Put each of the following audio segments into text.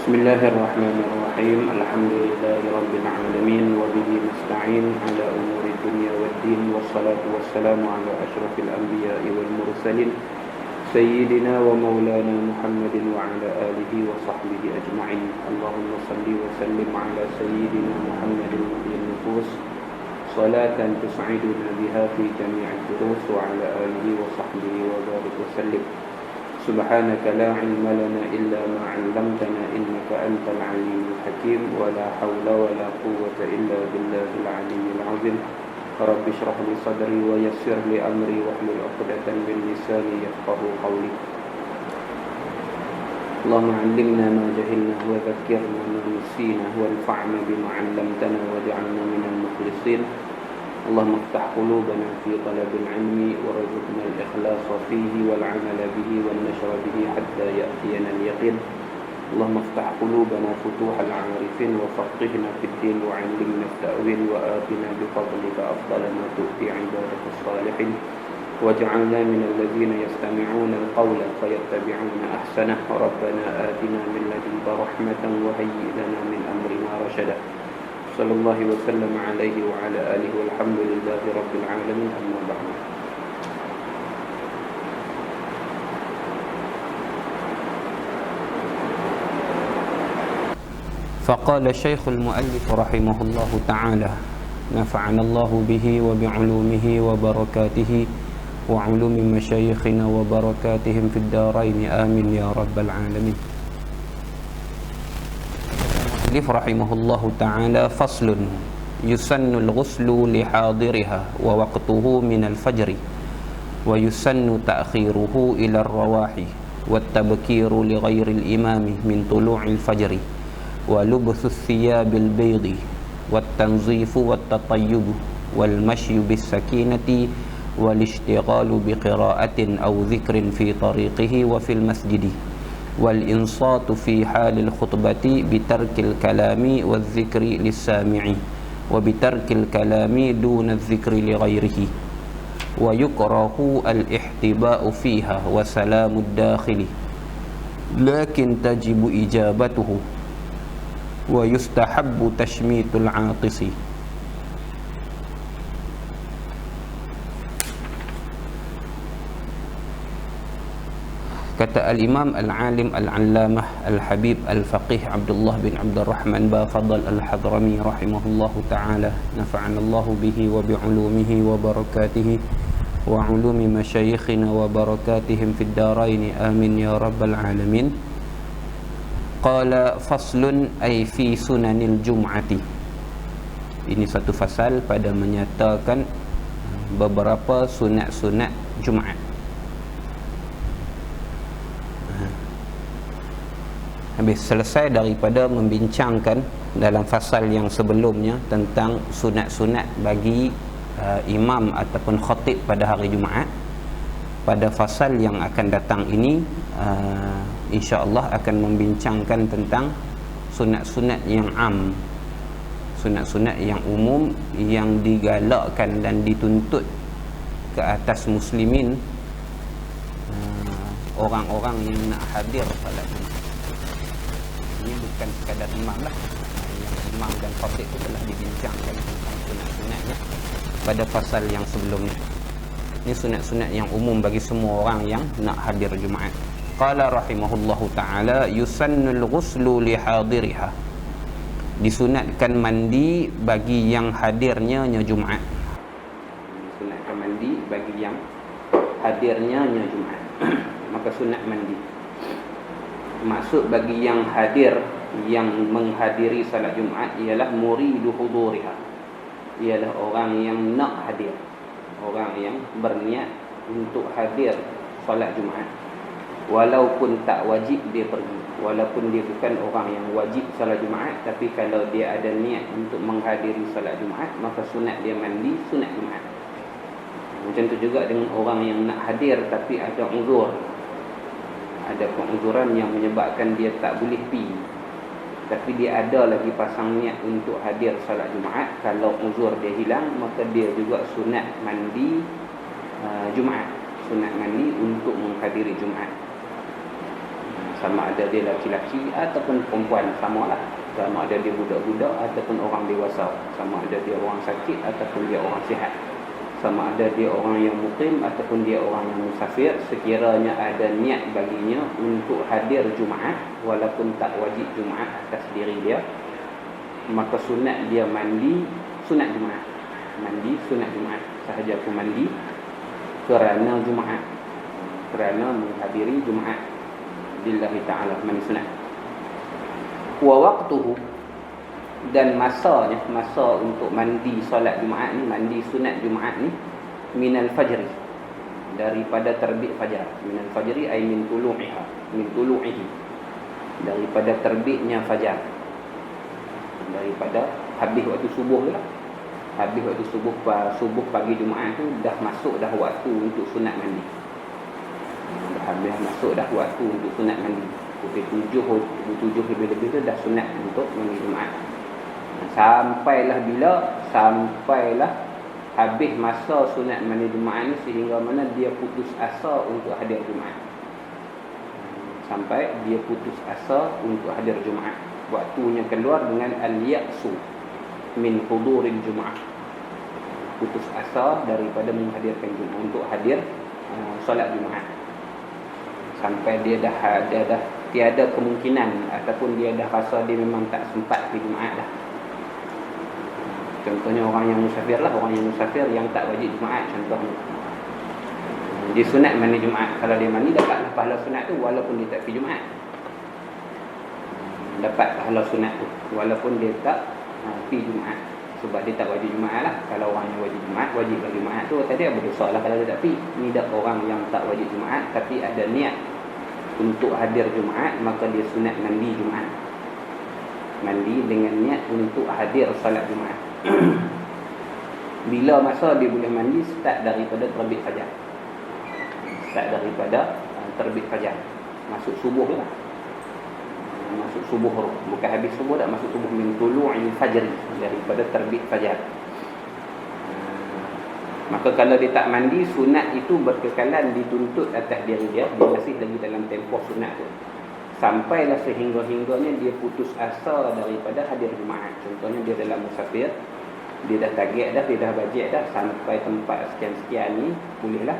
Bismillahirrahmanirrahim. Alhamdulillahirabbil alamin wa bihi nasta'in ala umuri dunya waddin wassalatu wassalamu ala asyrafil anbiya'i wal mursalin sayyidina wa maulana Muhammadin wa ala alihi wa sahbihi ajma'in. Allahumma salli wa sallim ala sayyidina Muhammadin muhyil nufus salatan tus'iduna biha fi jami'id durus wa ala alihi wa sahbihi wa barik wa sallim. سبحانك لا علم لنا إلا ما علمتنا إنك أنت العليم الحكيم ولا حول ولا قوة إلا بالله العلي العظيم رب اشرح لي صدري ويسر لي أمري واحلل عقدة من لساني يفقهوا قولي اللهم علمنا ما جهلنا وذكرنا ما نسينا وانفعنا بما علمتنا واجعلنا من المخلصين اللهم افتح قلوبنا في طلب العلم وارزقنا الإخلاص فيه والعمل به والنشر به حتى يأتينا اليقين اللهم افتح قلوبنا فتوح العارفين وفقهنا في الدين وعلمنا التأويل وآتنا بفضلك أفضل ما تؤتي عبادك الصالحين واجعلنا من الذين يستمعون القول فيتبعون أحسنه ربنا آتنا من لدنك رحمة وهيئ لنا من أمرنا رشدا صلى الله وسلم عليه وعلى آله والحمد لله رب العالمين أما بعد. فقال الشيخ المؤلف رحمه الله تعالى نفعنا الله به وبعلومه وبركاته وعلوم مشايخنا وبركاتهم في الدارين آمين يا رب العالمين. رحمه الله تعالى فصل يسن الغسل لحاضرها ووقته من الفجر ويسن تأخيره إلى الرواحي والتبكير لغير الإمام من طلوع الفجر ولبس الثياب البيض والتنظيف والتطيب والمشي بالسكينة والاشتغال بقراءة أو ذكر في طريقه وفي المسجد والإنصات في حال الخطبة بترك الكلام والذكر للسامع وبترك الكلام دون الذكر لغيره ويكره الاحتباء فيها وسلام الداخل لكن تجب إجابته ويستحب تشميت العاطس. Kata al-Imam al-Alim al-Allamah al-Habib al-Faqih Abdullah bin Abdurrahman Bafadal al-Hadrami rahimahullahu ta'ala nafa'ana Allah bihi wa bi'ulumihi wa barakatihi wa ulumi masyayikhina wa barakatihim fid darain amin ya rabbal alamin. Qala faslun ay fi sunanil jum'ati. Ini satu fasal pada menyatakan beberapa sunat-sunat Jumaat. Habis selesai daripada membincangkan dalam fasal yang sebelumnya tentang sunat-sunat bagi imam ataupun khatib pada hari Jumaat, pada fasal yang akan datang ini insya-Allah akan membincangkan tentang sunat-sunat yang am, sunat-sunat yang umum yang digalakkan dan dituntut ke atas muslimin, orang-orang yang nak hadir pada Jumaat. Ini bukan sekadar imam lah, yang imam dan khatib itu telah dibincangkan tentang sunat-sunatnya pada fasal yang sebelumnya. Ini sunat-sunat yang umum bagi semua orang yang nak hadir Jumaat. Qala rahimahullahu ta'ala yusannul ghuslu li hadiriha. Disunatkan mandi bagi yang hadirnya Jumaat. Disunatkan mandi bagi yang hadirnya Jumaat. Maka sunat mandi. Maksud bagi yang hadir, yang menghadiri salat Jumaat ialah muridu huduriha, ialah orang yang nak hadir, orang yang berniat untuk hadir salat Jumaat, walaupun tak wajib dia pergi, walaupun dia bukan orang yang wajib salat Jumaat, tapi kalau dia ada niat untuk menghadiri salat Jumaat, maka sunat dia mandi sunat Jumaat. Macam tu juga dengan orang yang nak hadir tapi ada uzur, ada penguzuran yang menyebabkan dia tak boleh pergi, tapi dia ada lagi pasang niat untuk hadir salat Jumaat. Kalau uzur dia hilang, maka dia juga sunat mandi Jumaat, sunat mandi untuk menghadiri Jumaat. sama ada dia laki-laki ataupun perempuan, samalah. Sama ada dia budak-budak ataupun orang dewasa, sama ada dia orang sakit ataupun dia orang sihat, sama ada dia orang yang mukim ataupun dia orang yang musafir, sekiranya ada niat baginya untuk hadir Jumaat walaupun tak wajib Jumaat atas diri dia, maka sunat dia mandi sunat Jumaat. Mandi sunat Jumaat, sahaja aku mandi kerana Jumaat, kerana menghadiri Jumaat lillahi ta'ala, mandi sunat. Wa waqtuhu, dan masanya, masa untuk mandi solat Jumaat ni, mandi sunat Jumaat ni, minal fajri, daripada terbit fajar. Minal fajri ay min tulu'ihi, daripada terbitnya fajar, daripada habis waktu subuh lah. Habis waktu subuh pagi Jumaat tu dah masuk dah waktu untuk sunat mandi. Dah habis masuk dah waktu untuk sunat mandi. Pukul 7 lebih-lebih tu dah sunat untuk mandi Jumaat. Sampailah bila? Sampailah habis masa sunat mandi Jumaat ni, sehingga mana dia putus asa untuk hadir Jumaat. Sampai dia putus asa untuk hadir Jumaat. Waktunya keluar dengan al-ya'su min huduril Jumaat. Putus asa daripada menghadirkan Jumaat, untuk hadir solat Jumaat. Sampai dia dah tiada kemungkinan ataupun dia dah rasa dia memang tak sempat pergi Jumaat dah. Contohnya orang yang musafir lah, orang yang musafir yang tak wajib Jumaat contohnya. Dia sunat mandi Jumaat, kalau dia mandi dapatlah pahala sunat tu walaupun dia tak pergi Jumaat. Dapat pahala sunat tu walaupun dia tak pergi Jumaat, sebab dia tak wajib Jumaat lah. Kalau orang yang wajib Jumaat, wajib bagi Jumaat tu tadi berdosa lah kalau dia tak pergi. Ni dah orang yang tak wajib Jumaat tapi ada niat untuk hadir Jumaat, maka dia sunat mandi Jumaat. Mandi dengan niat untuk hadir salat Jumaat. Bila masa dia boleh mandi? Start daripada terbit fajar. Start daripada terbit fajar. Masuk subuh lah. Masuk subuh, bukan habis subuh tak, masuk subuh, min tulu'il fajr, daripada terbit fajar. Maka kalau dia tak mandi, sunat itu berkekalan dituntut atas diri dia. Dia masih lagi dalam tempoh sunat tu, sampailah sehingga-hingganya dia putus asa daripada hadir Jumaat. Contohnya dia dalam musafir, dia dah target dah, dia dah bajet dah, sampai tempat sekian-sekian ni bolehlah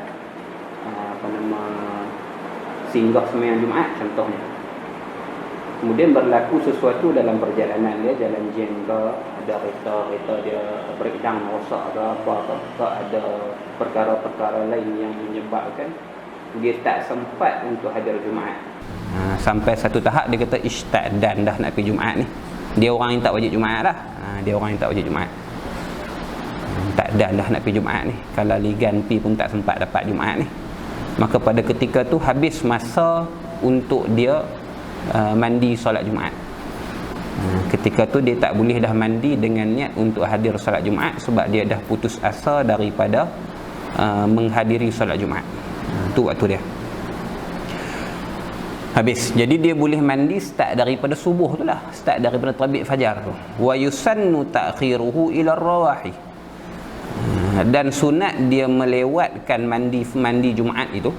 singgah sembahyang Jumaat contohnya. Kemudian berlaku sesuatu dalam perjalanan dia, jalan jam ke, ada kereta dia breakdown, rosak ke apa, ada perkara-perkara lain yang menyebabkan dia tak sempat untuk hadir Jumaat. Sampai satu tahap dia kata isyta'dan dah nak pergi Jumaat ni. Dia orang yang tak wajib Jumaat lah. Dia orang yang tak wajib Jumaat. Tak dan dah nak pergi Jumaat ni. Kalau ligan pi pun tak sempat dapat Jumaat ni. Maka pada ketika tu habis masa untuk dia mandi solat Jumaat. Ketika tu dia tak boleh dah mandi dengan niat untuk hadir solat Jumaat, sebab dia dah putus asa daripada menghadiri solat Jumaat. Tu waktu dia habis. Jadi dia boleh mandi start daripada subuh tu lah, start daripada terbit fajar tu. Wa yusannu ta'khiruhu ila rawahi, dan sunat dia melewatkan mandi Jumaat itu.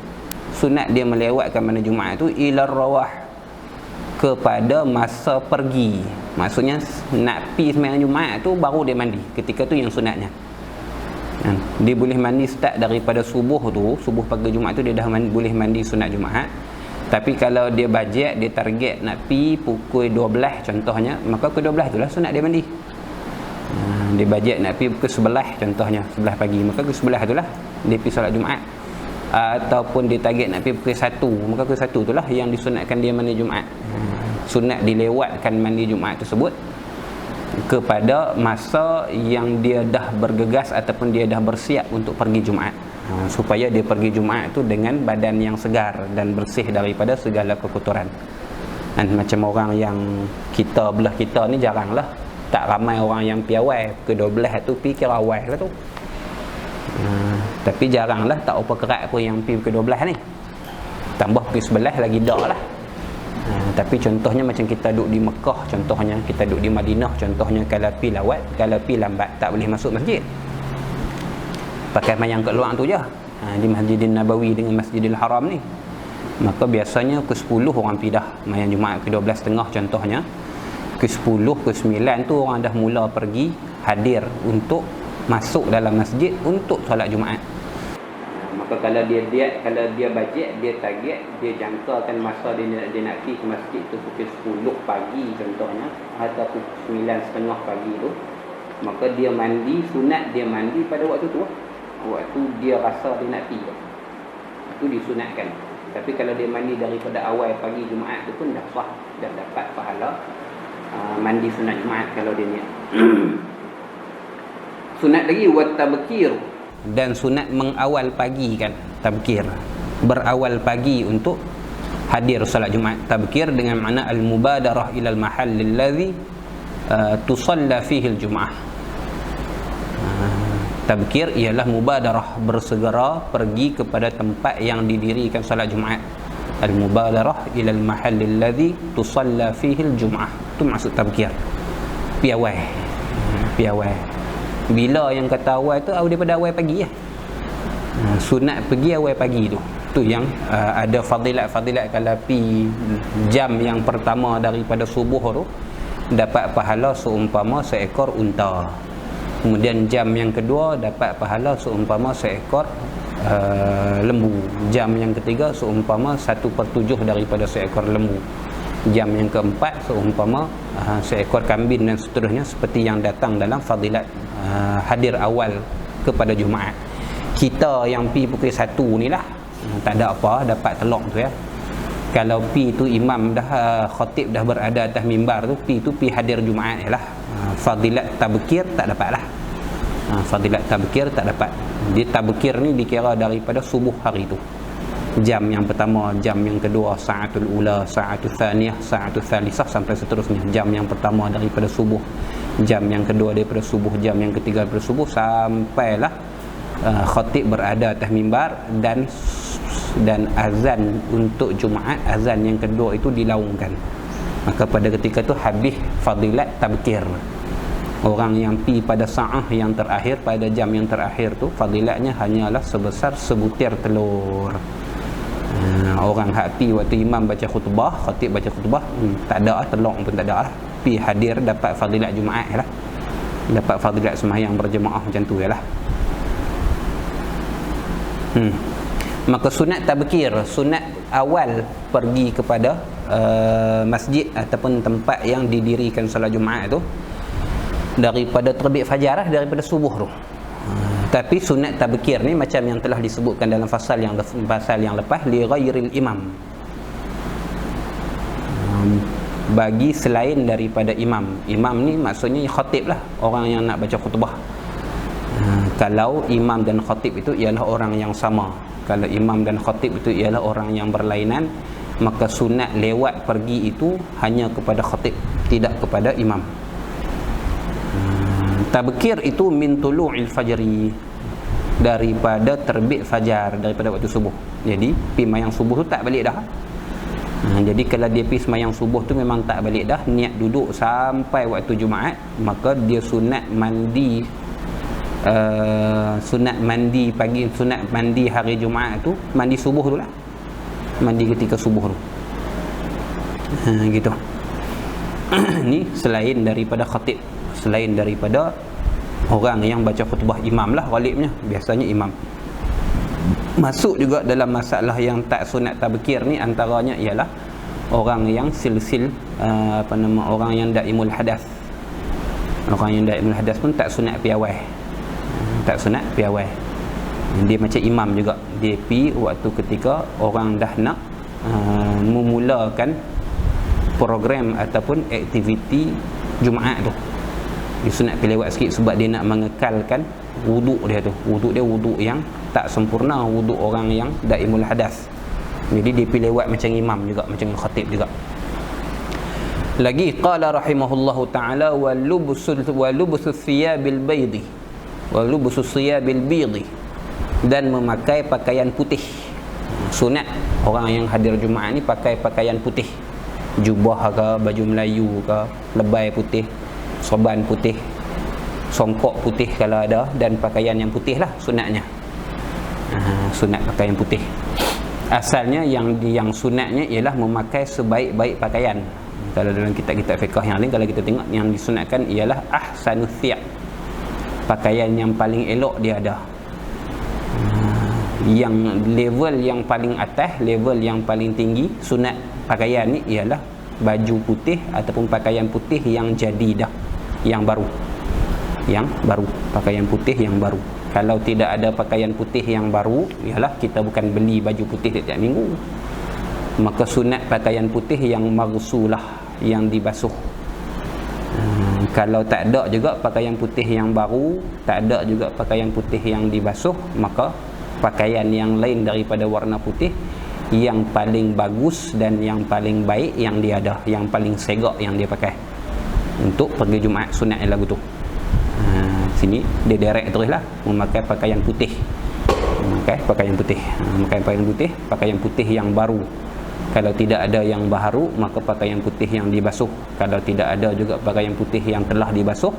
Sunat dia melewatkan mandi Jumaat itu ila rawah, kepada masa pergi. Maksudnya nak pergi sembahyang Jumaat tu baru dia mandi. Ketika tu yang sunatnya. Dia boleh mandi start daripada subuh tu, subuh pagi Jumaat tu dia dah boleh mandi sunat Jumaat. Tapi kalau dia bajet, dia target nak pergi pukul 12 contohnya, maka pukul 12 itulah sunat dia mandi. Dia bajet nak pergi pukul 11 contohnya, 11 pagi, maka pukul 11 itulah dia pergi solat Jumaat. Ataupun dia target nak pergi pukul 1, maka pukul 1 itulah yang disunatkan dia mandi Jumaat. Sunat dilewatkan mandi Jumaat tersebut kepada masa yang dia dah bergegas ataupun dia dah bersiap untuk pergi Jumaat, supaya dia pergi Jumaat tu dengan badan yang segar dan bersih daripada segala kekotoran. Dan macam orang yang belah kita ni jaranglah, tak ramai orang yang piawai ke 12 tu pi kira awal lah tu. Tapi jaranglah, tak apa kerat pun yang pi ke 12 ni. Tambah ke 11 lagi dak lah. Tapi contohnya macam kita duduk di Mekah, contohnya kita duduk di Madinah, contohnya kalau pi lawat, kalau pi lambat tak boleh masuk masjid. Pakai mayang kat luar tu je. Di Masjidil Nabawi dengan Masjidil Haram ni. Maka biasanya ke 10 orang pergi dah sembahyang Jumaat. Ke 12.30 contohnya, ke 10, ke 9 tu orang dah mula pergi hadir untuk masuk dalam masjid untuk solat Jumaat. Maka kalau dia bajet, dia target, dia jangkakan masa dia nak pergi ke masjid tu pukul 10 pagi contohnya, atau pukul 9.30 pagi tu, maka dia mandi, sunat dia mandi pada waktu tu. Waktu dia rasa dia nak pergi itu disunatkan. Tapi kalau dia mandi daripada awal pagi Jumaat tu pun dah sah, dah dapat pahala mandi sunat Jumaat kalau dia niat. Sunat lagi wat tabkir, dan sunat mengawal pagi kan, tabkir, berawal pagi untuk hadir salat Jumaat. Tabkir dengan makna al-mubadarah ila al-mahall alladhi tusalla fihi al-jum'ah. Tabkir ialah mubadarah, bersegera pergi kepada tempat yang didirikan salat Jumaat. Al-mubadarah ila al-mahall alladhi tusalla fihi al-jum'ah, tu maksud tabkir. Piawai. Bila yang kata awal tu daripada awal pagi lah. Sunat pergi awal pagi tu. Tu yang ada fadilat-fadilat. Kalau pi jam yang pertama daripada subuh tu dapat pahala seumpama seekor unta. Kemudian jam yang kedua dapat pahala seumpama seekor lembu. Jam yang ketiga seumpama 1/7 daripada seekor lembu. Jam yang keempat seumpama seekor kambing dan seterusnya, seperti yang datang dalam fadilat hadir awal kepada Jumaat. Kita yang pi pukul 1 ni lah, tak ada apa, dapat telok tu ya. Kalau pi tu imam dah, khatib dah berada atas mimbar tu, pi hadir Jumaat lah. Fadilat tabkir tak dapat lah. Fadilat tabkir tak dapat. Dia tabkir ni dikira daripada subuh hari tu. Jam yang pertama, jam yang kedua, sa'atul ula, sa'atul thaniyah, sa'atul thalisah, sampai seterusnya. Jam yang pertama daripada subuh, jam yang kedua daripada subuh, jam yang ketiga daripada subuh, sampailah khatib berada atas mimbar dan azan untuk Jumaat, azan yang kedua itu dilaungkan. Maka pada ketika itu habis fadilat tabkir. Orang yang pi pada sa'ah yang terakhir, pada jam yang terakhir tu, fadilatnya hanyalah sebesar sebutir telur. Orang hak pi waktu imam baca khutbah, khatib baca khutbah, tak ada telong pun tak ada lah. Pi hadir dapat fadilat Jumaat lah. Dapat fadilat sembahyang berjemaah macam tu lah. Maka sunat tabkir, sunat awal pergi kepada masjid ataupun tempat yang didirikan salat Jumaat tu, daripada terbit fajar lah, daripada subuh tu. Tapi sunat tabkir ni macam yang telah disebutkan dalam fasal yang lepas, li ghairil imam, bagi selain daripada imam. Imam ni maksudnya khatib lah, orang yang nak baca khutbah. Kalau imam dan khatib itu ialah orang yang sama, kalau imam dan khatib itu ialah orang yang berlainan, maka sunat lewat pergi itu hanya kepada khatib, tidak kepada imam. Tabkir itu min tulu'il fajri, daripada terbit fajar, daripada waktu subuh. Jadi pi sembahyang subuh tu tak balik dah. Jadi kalau dia pergi sembahyang subuh tu memang tak balik dah, niat duduk sampai waktu Jumaat, maka dia sunat mandi pagi, sunat mandi hari Jumaat tu, mandi subuh tu lah, mandi ketika subuh tu. Gitu. Ni selain daripada khatib, selain daripada orang yang baca khutbah, imam lah ghalibnya, biasanya imam. Masuk juga dalam masalah yang tak sunat tabkir ni, antaranya ialah orang yang silsil orang yang daimul hadas. Orang yang daimul hadas pun tak sunat piawai. Tak sunat piawai. Dia macam imam juga. Dia pi waktu ketika orang dah nak memulakan program ataupun aktiviti Jumaat tu. Dia sunat pi lewat sikit sebab dia nak mengekalkan wuduk dia tu. Wuduk dia wuduk yang tak sempurna, wuduk orang yang daimul hadas. Jadi dia pi lewat macam imam juga, macam khatib juga. Lagi qala rahimahullahu taala wa lubsul thiyabil baydhi wa lubsul thiyabil baydhi, dan memakai pakaian putih. Sunat orang yang hadir Jumaat ni pakai pakaian putih. Jubah ke, baju Melayu ke, lebay putih, sorban putih, songkok putih kalau ada, dan pakaian yang putih lah sunatnya. Sunat pakaian putih. Asalnya yang sunatnya ialah memakai sebaik-baik pakaian. Kalau dalam kitab-kitab fiqh yang lain, kalau kita tengok yang disunatkan ialah ahsanus thiyab, pakaian yang paling elok dia ada. Yang level yang paling atas, level yang paling tinggi sunat pakaian ni ialah baju putih ataupun pakaian putih yang jadi dah, yang baru, pakaian putih yang baru. Kalau tidak ada pakaian putih yang baru, ialah kita bukan beli baju putih setiap minggu, maka sunat pakaian putih yang maghsulah, yang dibasuh. Kalau tak ada juga pakaian putih yang baru, tak ada juga pakaian putih yang dibasuh, maka pakaian yang lain daripada warna putih yang paling bagus dan yang paling baik yang dia ada, yang paling segak yang dia pakai untuk pergi Jumaat sunat yang lagu tu. Sini dia direct teruslah memakai pakaian putih, memakai pakaian putih, pakaian putih yang baru. Kalau tidak ada yang baru, maka pakaian putih yang dibasuh. Kalau tidak ada juga pakaian putih yang telah dibasuh,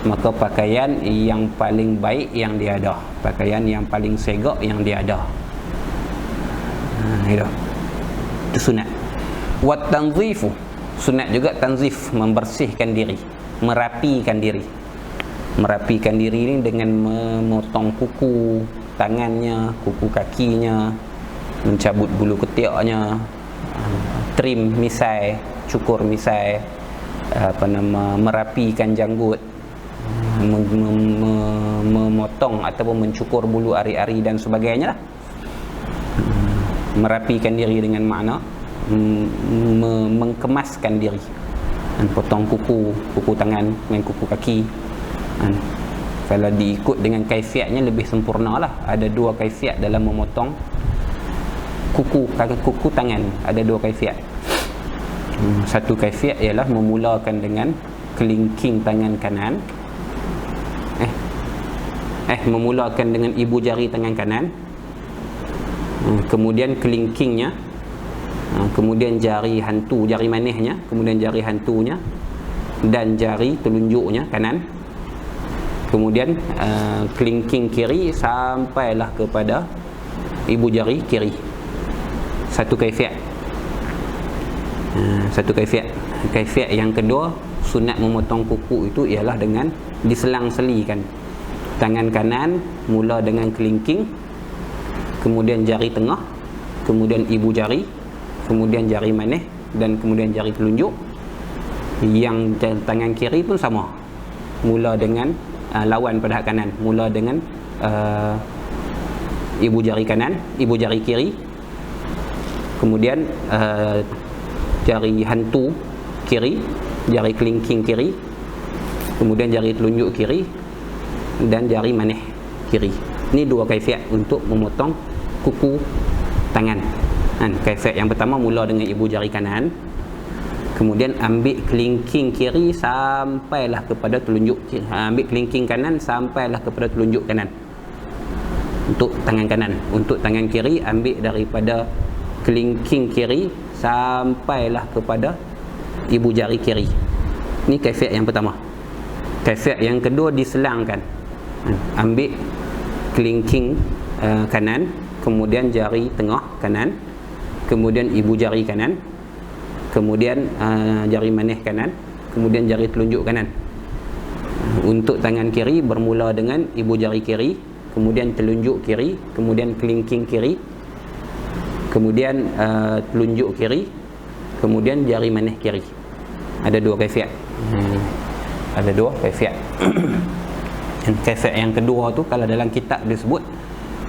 maka pakaian yang paling baik yang dia ada, pakaian yang paling segak yang dia ada. Itu sunat. Wat tanzifu, sunat juga tanzif, membersihkan diri, merapikan diri. Merapikan diri ini dengan memotong kuku tangannya, kuku kakinya, mencabut bulu ketiaknya, trim misai, cukur misai, merapikan janggut, memotong ataupun mencukur bulu ari-ari dan sebagainya. Merapikan diri dengan makna mengkemaskan diri, potong kuku tangan dengan kuku kaki. Kalau diikut dengan kaifiatnya lebih sempurna lah. Ada dua kaifiat dalam memotong kuku tangan, ada dua kaifiat. Satu kaifiat ialah memulakan dengan kelingking tangan kanan, memulakan dengan ibu jari tangan kanan, kemudian kelingkingnya, kemudian jari hantu, jari manisnya, kemudian jari hantunya dan jari telunjuknya kanan, kemudian kelingking kiri sampailah kepada ibu jari kiri. Satu kaifiat. Kaifiat yang kedua, sunat memotong kuku itu ialah dengan diselang-selikan. Tangan kanan mula dengan kelingking, kemudian jari tengah, kemudian ibu jari, kemudian jari manis dan kemudian jari telunjuk. Yang tangan kiri pun sama, mula dengan lawan pada kanan, mula dengan ibu jari kanan, ibu jari kiri, kemudian jari hantu kiri, jari kelingking kiri, kemudian jari telunjuk kiri dan jari manis kiri. Ini dua kaifiat untuk memotong kuku tangan. Kaifiat yang pertama mula dengan ibu jari kanan, kemudian ambil kelingking kiri sampailah kepada telunjuk kiri. Ambil kelingking kanan sampailah kepada telunjuk kanan untuk tangan kanan. Untuk tangan kiri, ambil daripada kelingking kiri sampailah kepada ibu jari kiri. Ini kaifiat yang pertama. Kaifiat yang kedua diselangkan. Ambil kelingking kanan, kemudian jari tengah kanan, kemudian ibu jari kanan, kemudian jari manis kanan, kemudian jari telunjuk kanan. Untuk tangan kiri bermula dengan ibu jari kiri, kemudian telunjuk kiri, kemudian kelingking kiri, kemudian telunjuk kiri, kemudian jari manis kiri. Ada dua kaifiat. Ada dua kaifiat. Kaifiat yang kedua tu kalau dalam kitab disebut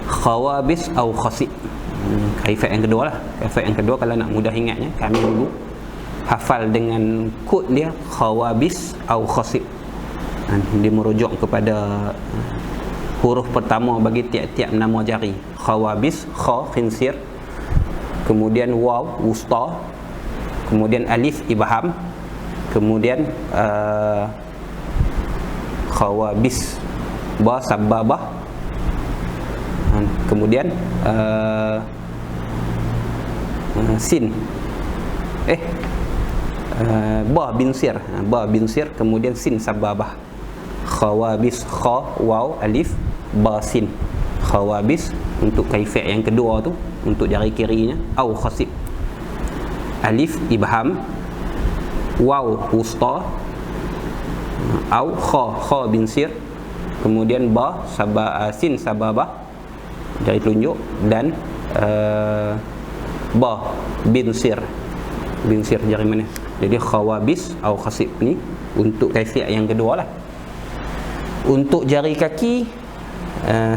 khawabis atau khasib. Kaifiat yang kedua lah. Kaifiat yang kedua kalau nak mudah ingatnya, kami dulu hafal dengan kod dia khawabis atau khasib. Dia merujuk kepada huruf pertama bagi tiap-tiap nama jari. Khawabis, kha khinsir, kemudian waw wusta, kemudian alif ibham, kemudian khawabis ba sababah, kemudian sin ba bin sir, kemudian sin sababah. Khawabis, kha waw alif ba sin. Khawabis untuk kaifiat yang kedua tu untuk jari kirinya, au khasib, alif ibham, waw wusta, au kha binsir, kemudian ba sin sababah jari telunjuk, dan ba binsir jari manis. Jadi khawabis au khasib ni untuk kaifiat yang kedua lah. Untuk jari kaki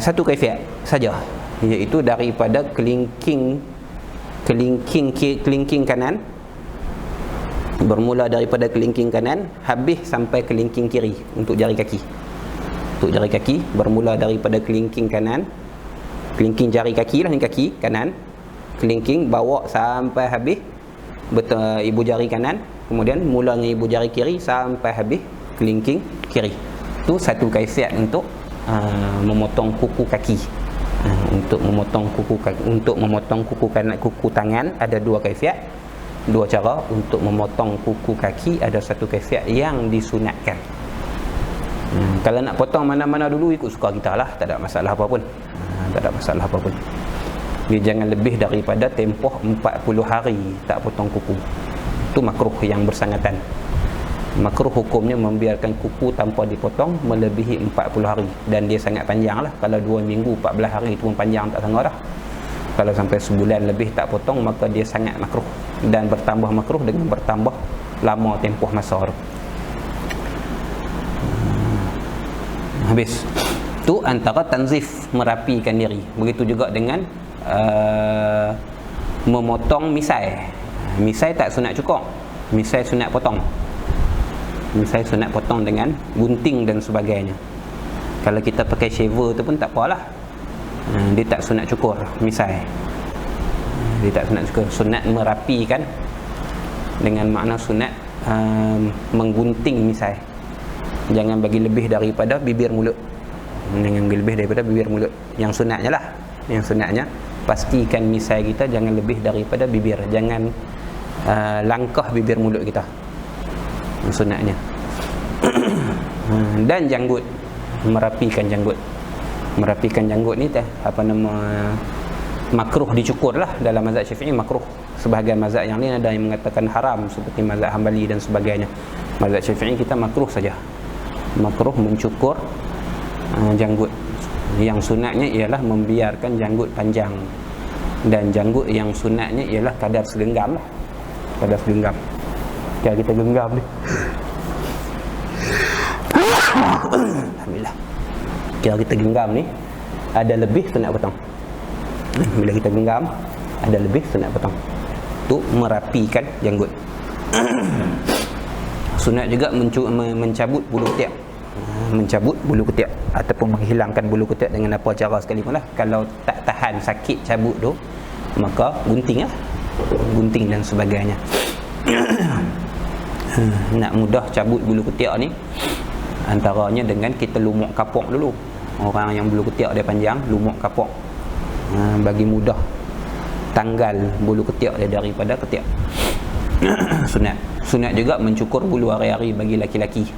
satu kaifiat saja, iaitu daripada kelingking kanan, bermula daripada kelingking kanan habis sampai kelingking kiri untuk jari kaki. Untuk jari kaki bermula daripada kelingking kanan, kelingking jari kaki lah ni, kaki kanan, kelingking bawa sampai habis ibu jari kanan, kemudian mulanya ibu jari kiri sampai habis kelingking kiri. Itu satu kaifiat untuk memotong kuku kaki. Untuk memotong kuku kanan, kuku tangan ada dua kaifiat, dua cara. Untuk memotong kuku kaki ada satu kaifiat yang disunatkan. Kalau nak potong mana-mana dulu ikut suka kita lah, tak ada masalah apa pun. Tak ada masalah apa pun. Dia jangan lebih daripada tempoh 40 hari tak potong kuku. Itu makruh yang bersangatan. Makruh hukumnya membiarkan kuku tanpa dipotong melebihi 40 hari, dan dia sangat panjang lah. Kalau 2 minggu 14 hari itu pun panjang tak sangka dah. Kalau sampai sebulan lebih tak potong, maka dia sangat makruh, dan bertambah makruh dengan bertambah lama tempoh masa tu. Habis tu antara tanzif, merapikan diri. Begitu juga dengan memotong misai. Misai tak sunat cukur, misai sunat potong. Misai sunat potong dengan gunting dan sebagainya. Kalau kita pakai shaver tu pun tak apalah, dia tak sunat cukur misai. Dia tak sunat cukur. Sunat merapikan dengan makna sunat menggunting misai. Jangan bagi lebih daripada bibir mulut. Jangan bagi lebih daripada bibir mulut. Yang sunatnya lah, yang sunatnya pastikan misai kita jangan lebih daripada bibir. Jangan langkah bibir mulut kita, sunatnya. Dan janggut, merapikan janggut. Merapikan janggut ni makruh dicukur lah. Dalam mazhab Syafi'i makruh. Sebahagian mazhab yang lain ada yang mengatakan haram, seperti mazhab Hambali dan sebagainya. Mazhab Syafi'i kita makruh saja, makruh mencukur janggut. Yang sunatnya ialah membiarkan janggut panjang, dan janggut yang sunatnya ialah kadar segenggam lah. Kadar segenggam. Kalau kita genggam ni, alhamdulillah, kalau kita genggam ni ada lebih sunat potong. Bila kita genggam ada lebih sunat potong. Tu merapikan janggut. Sunat juga mencabut bulu ketiak. Mencabut bulu ketiak ataupun menghilangkan bulu ketiak dengan apa cara sekalipun lah. Kalau tak tahan sakit cabut tu, maka gunting lah, gunting dan sebagainya. Nak mudah cabut bulu ketiak ni, antaranya dengan kita lumuk kapok dulu. Orang yang bulu ketiak dia panjang, lumuk kapok, bagi mudah tanggal bulu ketiak dia daripada ketiak. Sunat. Sunat juga mencukur bulu hari-hari bagi laki-laki.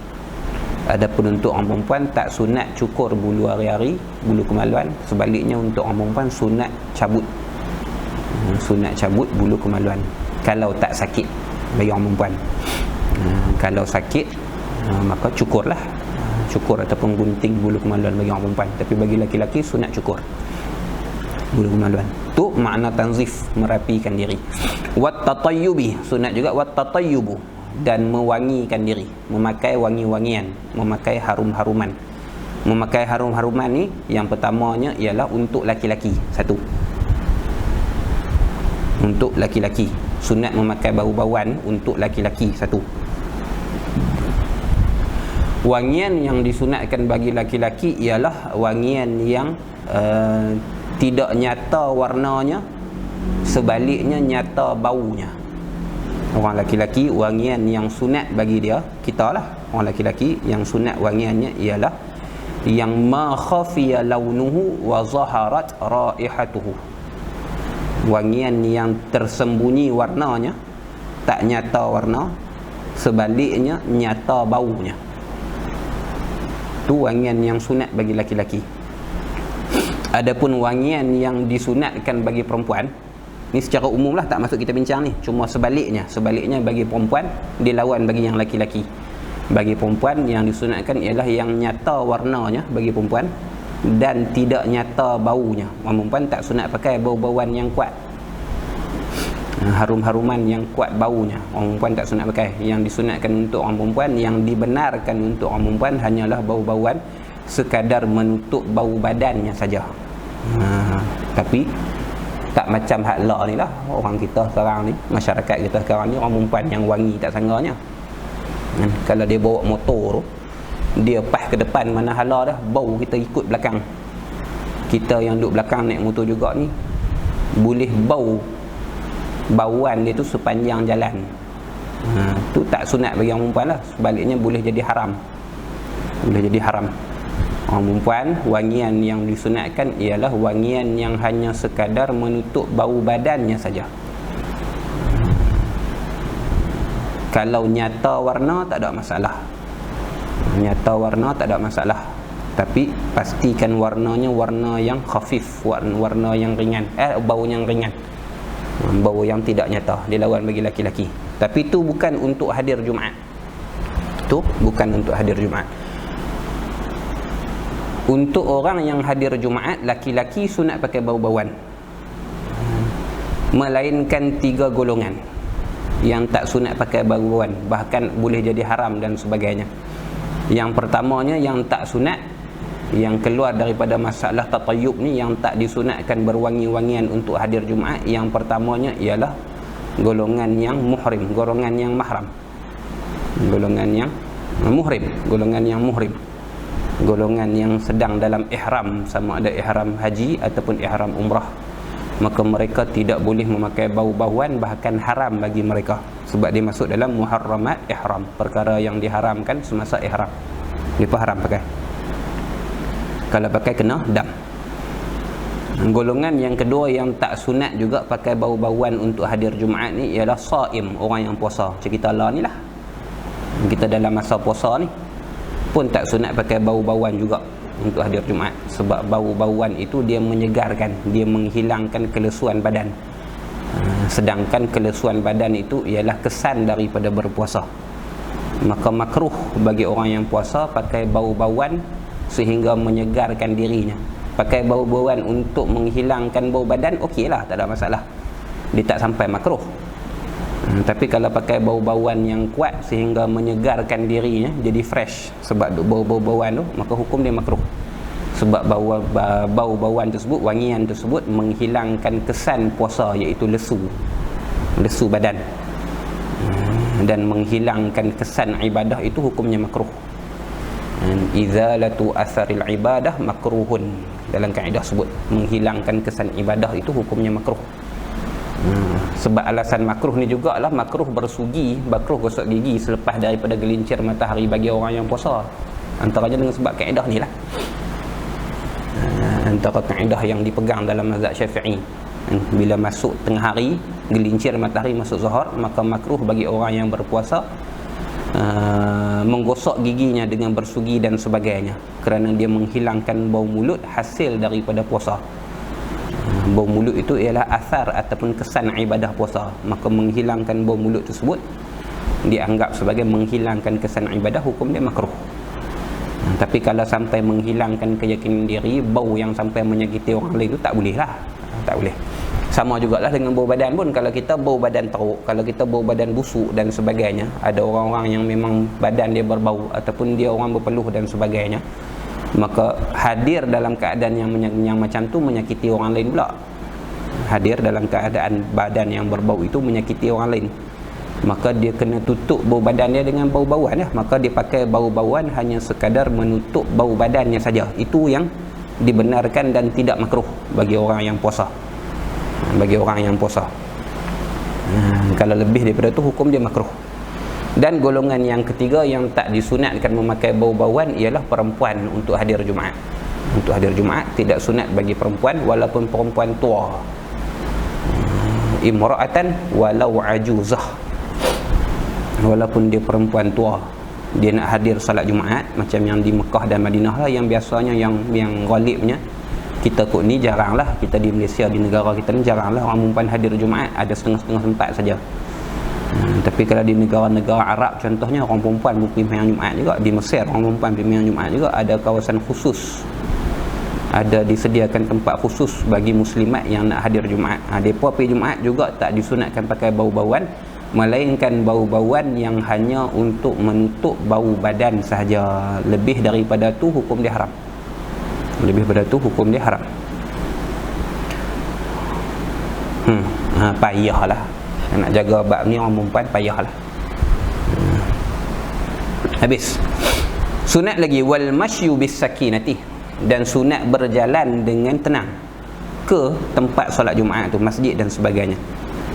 Adapun untuk orang perempuan tak sunat cukur bulu hari-hari, bulu kemaluan. Sebaliknya untuk orang perempuan sunat cabut. Sunat cabut bulu kemaluan kalau tak sakit bagi orang perempuan. Kalau sakit maka cukurlah, cukur ataupun gunting bulu kemaluan bagi orang perempuan. Tapi bagi laki-laki sunat cukur bulu kemaluan. Tu makna tanzif, merapikan diri. Wat tatayyubi, sunat juga wat tatayyubu, dan mewangikan diri, memakai wangi-wangian, memakai harum-haruman. Memakai harum-haruman ni yang pertamanya ialah untuk laki-laki. Satu, untuk laki-laki sunat memakai bau-bauan untuk laki-laki. Satu, wangian yang disunatkan bagi laki-laki ialah wangian yang tidak nyata warnanya, sebaliknya nyata baunya. Orang laki-laki wangian yang sunat bagi dia, kita lah orang laki-laki, yang sunat wangiannya ialah yang ma khafiya launuhu wa zaharat raihatuhu. Wangian yang tersembunyi warnanya, tak nyata warna, sebaliknya nyata baunya. Tu wangian yang sunat bagi laki-laki. Adapun wangian yang disunatkan bagi perempuan ni secara umum lah, tak masuk kita bincang ni, cuma sebaliknya bagi perempuan dilawan bagi yang laki-laki. Bagi perempuan yang disunatkan ialah yang nyata warnanya bagi perempuan dan tidak nyata baunya. Orang perempuan tak sunat pakai bau-bauan yang kuat, harum-haruman yang kuat baunya. Orang perempuan tak sunat pakai. Yang disunatkan untuk orang perempuan, yang dibenarkan untuk orang perempuan hanyalah bau-bauan sekadar menutup bau badannya saja. Tapi tak macam hak la ni lah. Orang kita sekarang ni, masyarakat kita sekarang ni, orang perempuan yang wangi tak sangganya. Kalau dia bawa motor tu, dia pas ke depan mana hala dah, bau kita ikut belakang. Kita yang duduk belakang naik motor juga ni, boleh bauan dia tu sepanjang jalan. Tu tak sunat bagi orang perempuan lah. Sebaliknya boleh jadi haram. Orang perempuan, wangian yang disunatkan ialah wangian yang hanya sekadar menutup bau badannya saja. Kalau nyata warna tak ada masalah. Tapi pastikan warnanya warna yang khafif, warna yang ringan, bau yang ringan, bau yang tidak nyata, dilawan bagi laki-laki. Tapi itu bukan untuk hadir Jumaat. Untuk orang yang hadir Jumaat, laki-laki sunat pakai bau-bauan, melainkan 3 golongan yang tak sunat pakai bau-bauan, bahkan boleh jadi haram dan sebagainya. Yang pertamanya yang tak sunat, yang keluar daripada masalah tatayyub ni, yang tak disunatkan berwangi-wangian untuk hadir Jumaat. Yang pertamanya ialah golongan yang muhrim, golongan yang mahram, golongan yang sedang dalam ihram, sama ada ihram haji ataupun ihram umrah. Maka mereka tidak boleh memakai bau-bauan, bahkan haram bagi mereka, sebab dia masuk dalam muharramat ihram, perkara yang diharamkan semasa ihram. Dia haram pakai. Kalau pakai kena dam. Golongan yang kedua yang tak sunat juga pakai bau-bauan untuk hadir Jumaat ni ialah saim, orang yang puasa. Macam kita lah ni lah, kita dalam masa puasa ni pun tak sunat pakai bau-bauan juga untuk hadir Jumaat. Sebab bau-bauan itu dia menyegarkan, dia menghilangkan kelesuan badan. Sedangkan kelesuan badan itu ialah kesan daripada berpuasa. Maka makruh bagi orang yang puasa pakai bau-bauan sehingga menyegarkan dirinya. Pakai bau-bauan untuk menghilangkan bau badan, okey lah, tak ada masalah, dia tak sampai makruh. Tapi kalau pakai bau-bauan yang kuat sehingga menyegarkan dirinya, jadi fresh sebab bau-bauan tu, maka hukum dia makruh. Sebab bau-bauan tersebut, wangian tersebut menghilangkan kesan puasa, iaitu lesu badan, dan menghilangkan kesan ibadah, itu hukumnya makruh. Izalatu asaril ibadah makruhun, dalam kaedah sebut menghilangkan kesan ibadah itu hukumnya makruh. Sebab alasan makruh ni jugalah makruh bersugi, makruh gosok gigi selepas daripada gelincir matahari bagi orang yang puasa. Antaranya dengan sebab kaedah ni lah, antara kaedah yang dipegang dalam mazhab Syafi'i. Bila masuk tengah hari, gelincir matahari masuk zuhur, maka makruh bagi orang yang berpuasa menggosok giginya dengan bersugi dan sebagainya, kerana dia menghilangkan bau mulut hasil daripada puasa. Bau mulut itu ialah asar ataupun kesan ibadah puasa, maka menghilangkan bau mulut tersebut dianggap sebagai menghilangkan kesan ibadah, hukum dia makruh. Tapi kalau sampai menghilangkan keyakinan diri, bau yang sampai menyakiti orang lain itu tak boleh lah, tak boleh. Sama jugalah dengan bau badan pun. Kalau kita bau badan teruk, kalau kita bau badan busuk dan sebagainya, ada orang-orang yang memang badan dia berbau ataupun dia orang berpeluh dan sebagainya, maka hadir dalam keadaan yang macam tu menyakiti orang lain pula. Hadir dalam keadaan badan yang berbau itu menyakiti orang lain, maka dia kena tutup bau badan dia dengan bau-bauan ya. Maka dia pakai bau-bauan hanya sekadar menutup bau badannya saja. Itu yang dibenarkan dan tidak makruh bagi orang yang puasa. Kalau lebih daripada itu, hukum dia makruh. Dan golongan yang ketiga yang tak disunatkan memakai bau-bauan ialah perempuan untuk hadir Jumaat. Untuk hadir Jumaat tidak sunat bagi perempuan, walaupun perempuan tua. Imra'atan walau ajuzah, walaupun dia perempuan tua, dia nak hadir salat Jumaat, macam yang di Mekah dan Madinah lah, yang biasanya yang ghalibnya Kita kot ni jaranglah, kita di Malaysia, di negara kita ni jaranglah orang perempuan hadir Jumaat, ada setengah-setengah tempat saja. Tapi kalau di negara-negara Arab contohnya, orang perempuan pergi sembahyang Jumaat juga. Di Mesir orang perempuan pergi sembahyang Jumaat juga. Ada kawasan khusus, ada disediakan tempat khusus bagi muslimat yang nak hadir Jumaat. Mereka pergi Jumaat juga tak disunatkan pakai bau-bauan, melainkan bau-bauan yang hanya untuk menutup bau badan sahaja. Lebih daripada tu hukum dia haram. Lebih daripada tu hukum dia haram. Payahlah nak jaga bab ni, orang perempuan payahlah. Habis. Sunat lagi wal masyu bis sakinati, dan sunat berjalan dengan tenang ke tempat solat Jumaat tu, masjid dan sebagainya.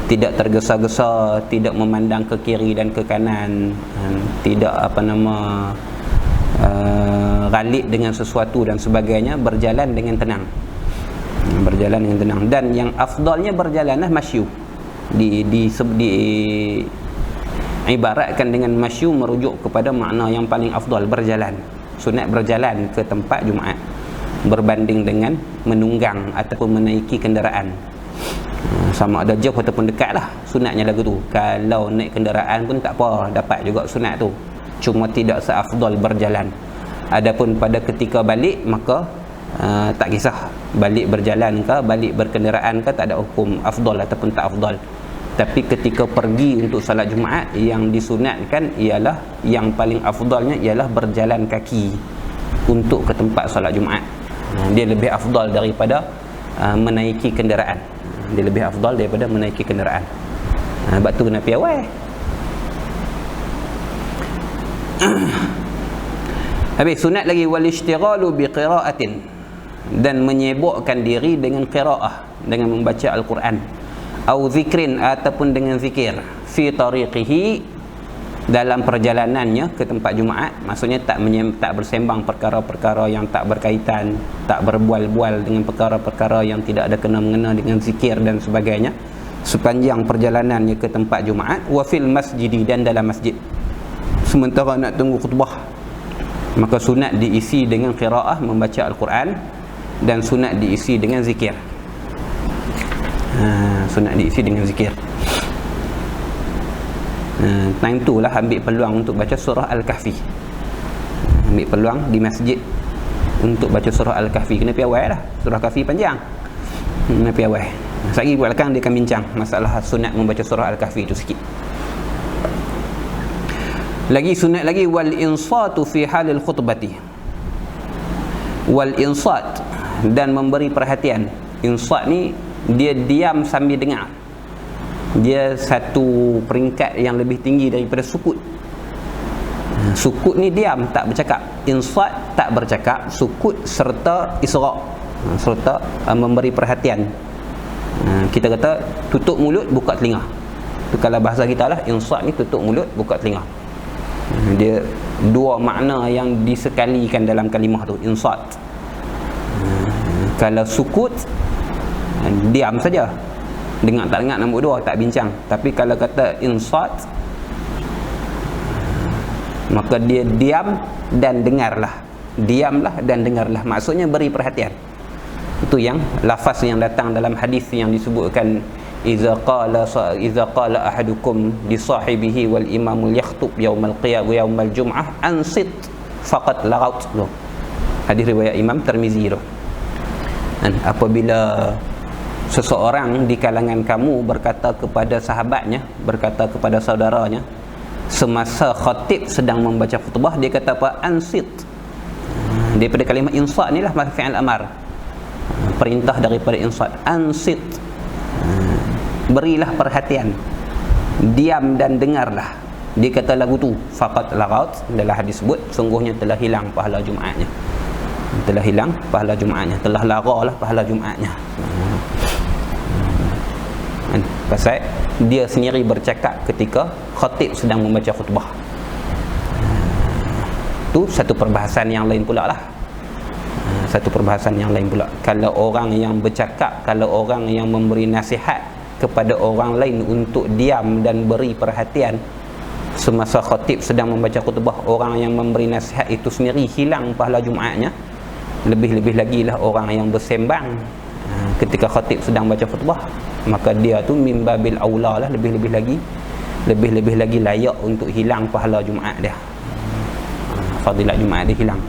Tidak tergesa-gesa, tidak memandang ke kiri dan ke kanan, tidak ghalib dengan sesuatu dan sebagainya, berjalan dengan tenang. Berjalan dengan tenang. Dan yang afdalnya berjalanlah masyu. Ibaratkan dengan masyu merujuk kepada makna yang paling afdal, berjalan. Sunat berjalan ke tempat Jumaat berbanding dengan menunggang ataupun menaiki kenderaan. Sama ada jauh ataupun dekat lah, sunatnya lagu tu. Kalau naik kenderaan pun tak apa, dapat juga sunat tu, cuma tidak seafdal berjalan. Adapun pada ketika balik, maka tak kisah balik berjalan ke, balik berkenderaan ke, tak ada hukum afdal ataupun tak afdal. Tapi ketika pergi untuk salat Jumaat, yang disunatkan ialah, yang paling afdalnya ialah berjalan kaki untuk ke tempat salat Jumaat. Dia lebih afdal daripada menaiki kenderaan. Dia lebih afdal daripada menaiki kenderaan. Sebab tu kena piawai. Habis sunat lagi wal ishtighalu bi qiraatin, dan menyibukkan diri dengan qiraah, dengan membaca Al-Quran, au zikrin, ataupun dengan zikir, fi tariqihi, dalam perjalanannya ke tempat Jumaat. Maksudnya tak bersembang perkara-perkara yang tak berkaitan, tak berbual-bual dengan perkara-perkara yang tidak ada kena-mengena dengan zikir dan sebagainya sepanjang perjalanannya ke tempat Jumaat. Wa fil masjidi, dan dalam masjid sementara nak tunggu khutbah, maka sunat diisi dengan qiraah, membaca Al-Quran, dan sunat diisi dengan zikir. Sunat diisi dengan zikir. Time tu lah ambil peluang untuk baca surah Al-Kahfi. Ambil peluang di masjid untuk baca surah Al-Kahfi. Kena piawai lah, surah Kahfi panjang, kena piawai. Sekali belakang dia akan bincang masalah sunat membaca surah Al-Kahfi tu sikit. Lagi sunat lagi wal insatu fi halil khutbati. Wal insat, dan memberi perhatian. Insat ni dia diam sambil dengar. Dia satu peringkat yang lebih tinggi daripada sukut. Sukut ni diam, tak bercakap. Insat tak bercakap, sukut serta isra', serta memberi perhatian. Kita kata tutup mulut, buka telinga. Itu kalau bahasa kita lah, insat ni tutup mulut, buka telinga. Dia dua makna yang disekalikan dalam kalimah tu, insat. Kalau sukut, diam saja, dengar tak dengar nombor dua, tak bincang. Tapi kalau kata insat, maka dia diam dan dengarlah. Diamlah dan dengarlah, maksudnya beri perhatian. Itu yang lafaz yang datang dalam hadis yang disebutkan, iza qala ahadukum li sahibihi wal imamul yakhtub yaumal qiyam wa yaumal jum'ah ansit faqat lagaut. Hadis riwayat Imam Tirmizi tu. Dan apabila seseorang di kalangan kamu berkata kepada sahabatnya, berkata kepada saudaranya semasa khatib sedang membaca khutbah, dia kata apa? Ansit. Daripada kalimah insat ni lah fi'il amar, perintah daripada insat. Ansit, berilah perhatian, diam dan dengarlah. Dia kata lagu tu faqat lagaut, dalam hadis sebut sungguhnya telah hilang pahala Jumaatnya. Telah hilang pahala Jumaatnya, telah lara lah pahala Jumaatnya. Pasal dia sendiri bercakap ketika khatib sedang membaca khutbah. Tu satu perbahasan yang lain pula lah. Satu perbahasan yang lain pula. Kalau orang yang bercakap, kalau orang yang memberi nasihat kepada orang lain untuk diam dan beri perhatian semasa khatib sedang membaca khutbah, orang yang memberi nasihat itu sendiri hilang pahala Jumaatnya, Lebih-lebih lagi lah orang yang bersembang ketika khatib sedang baca khutbah, maka dia tu mimbabil aula lah, lebih-lebih lagi layak untuk hilang pahala Jumaat dia. Fadilat Jumaat dia hilang.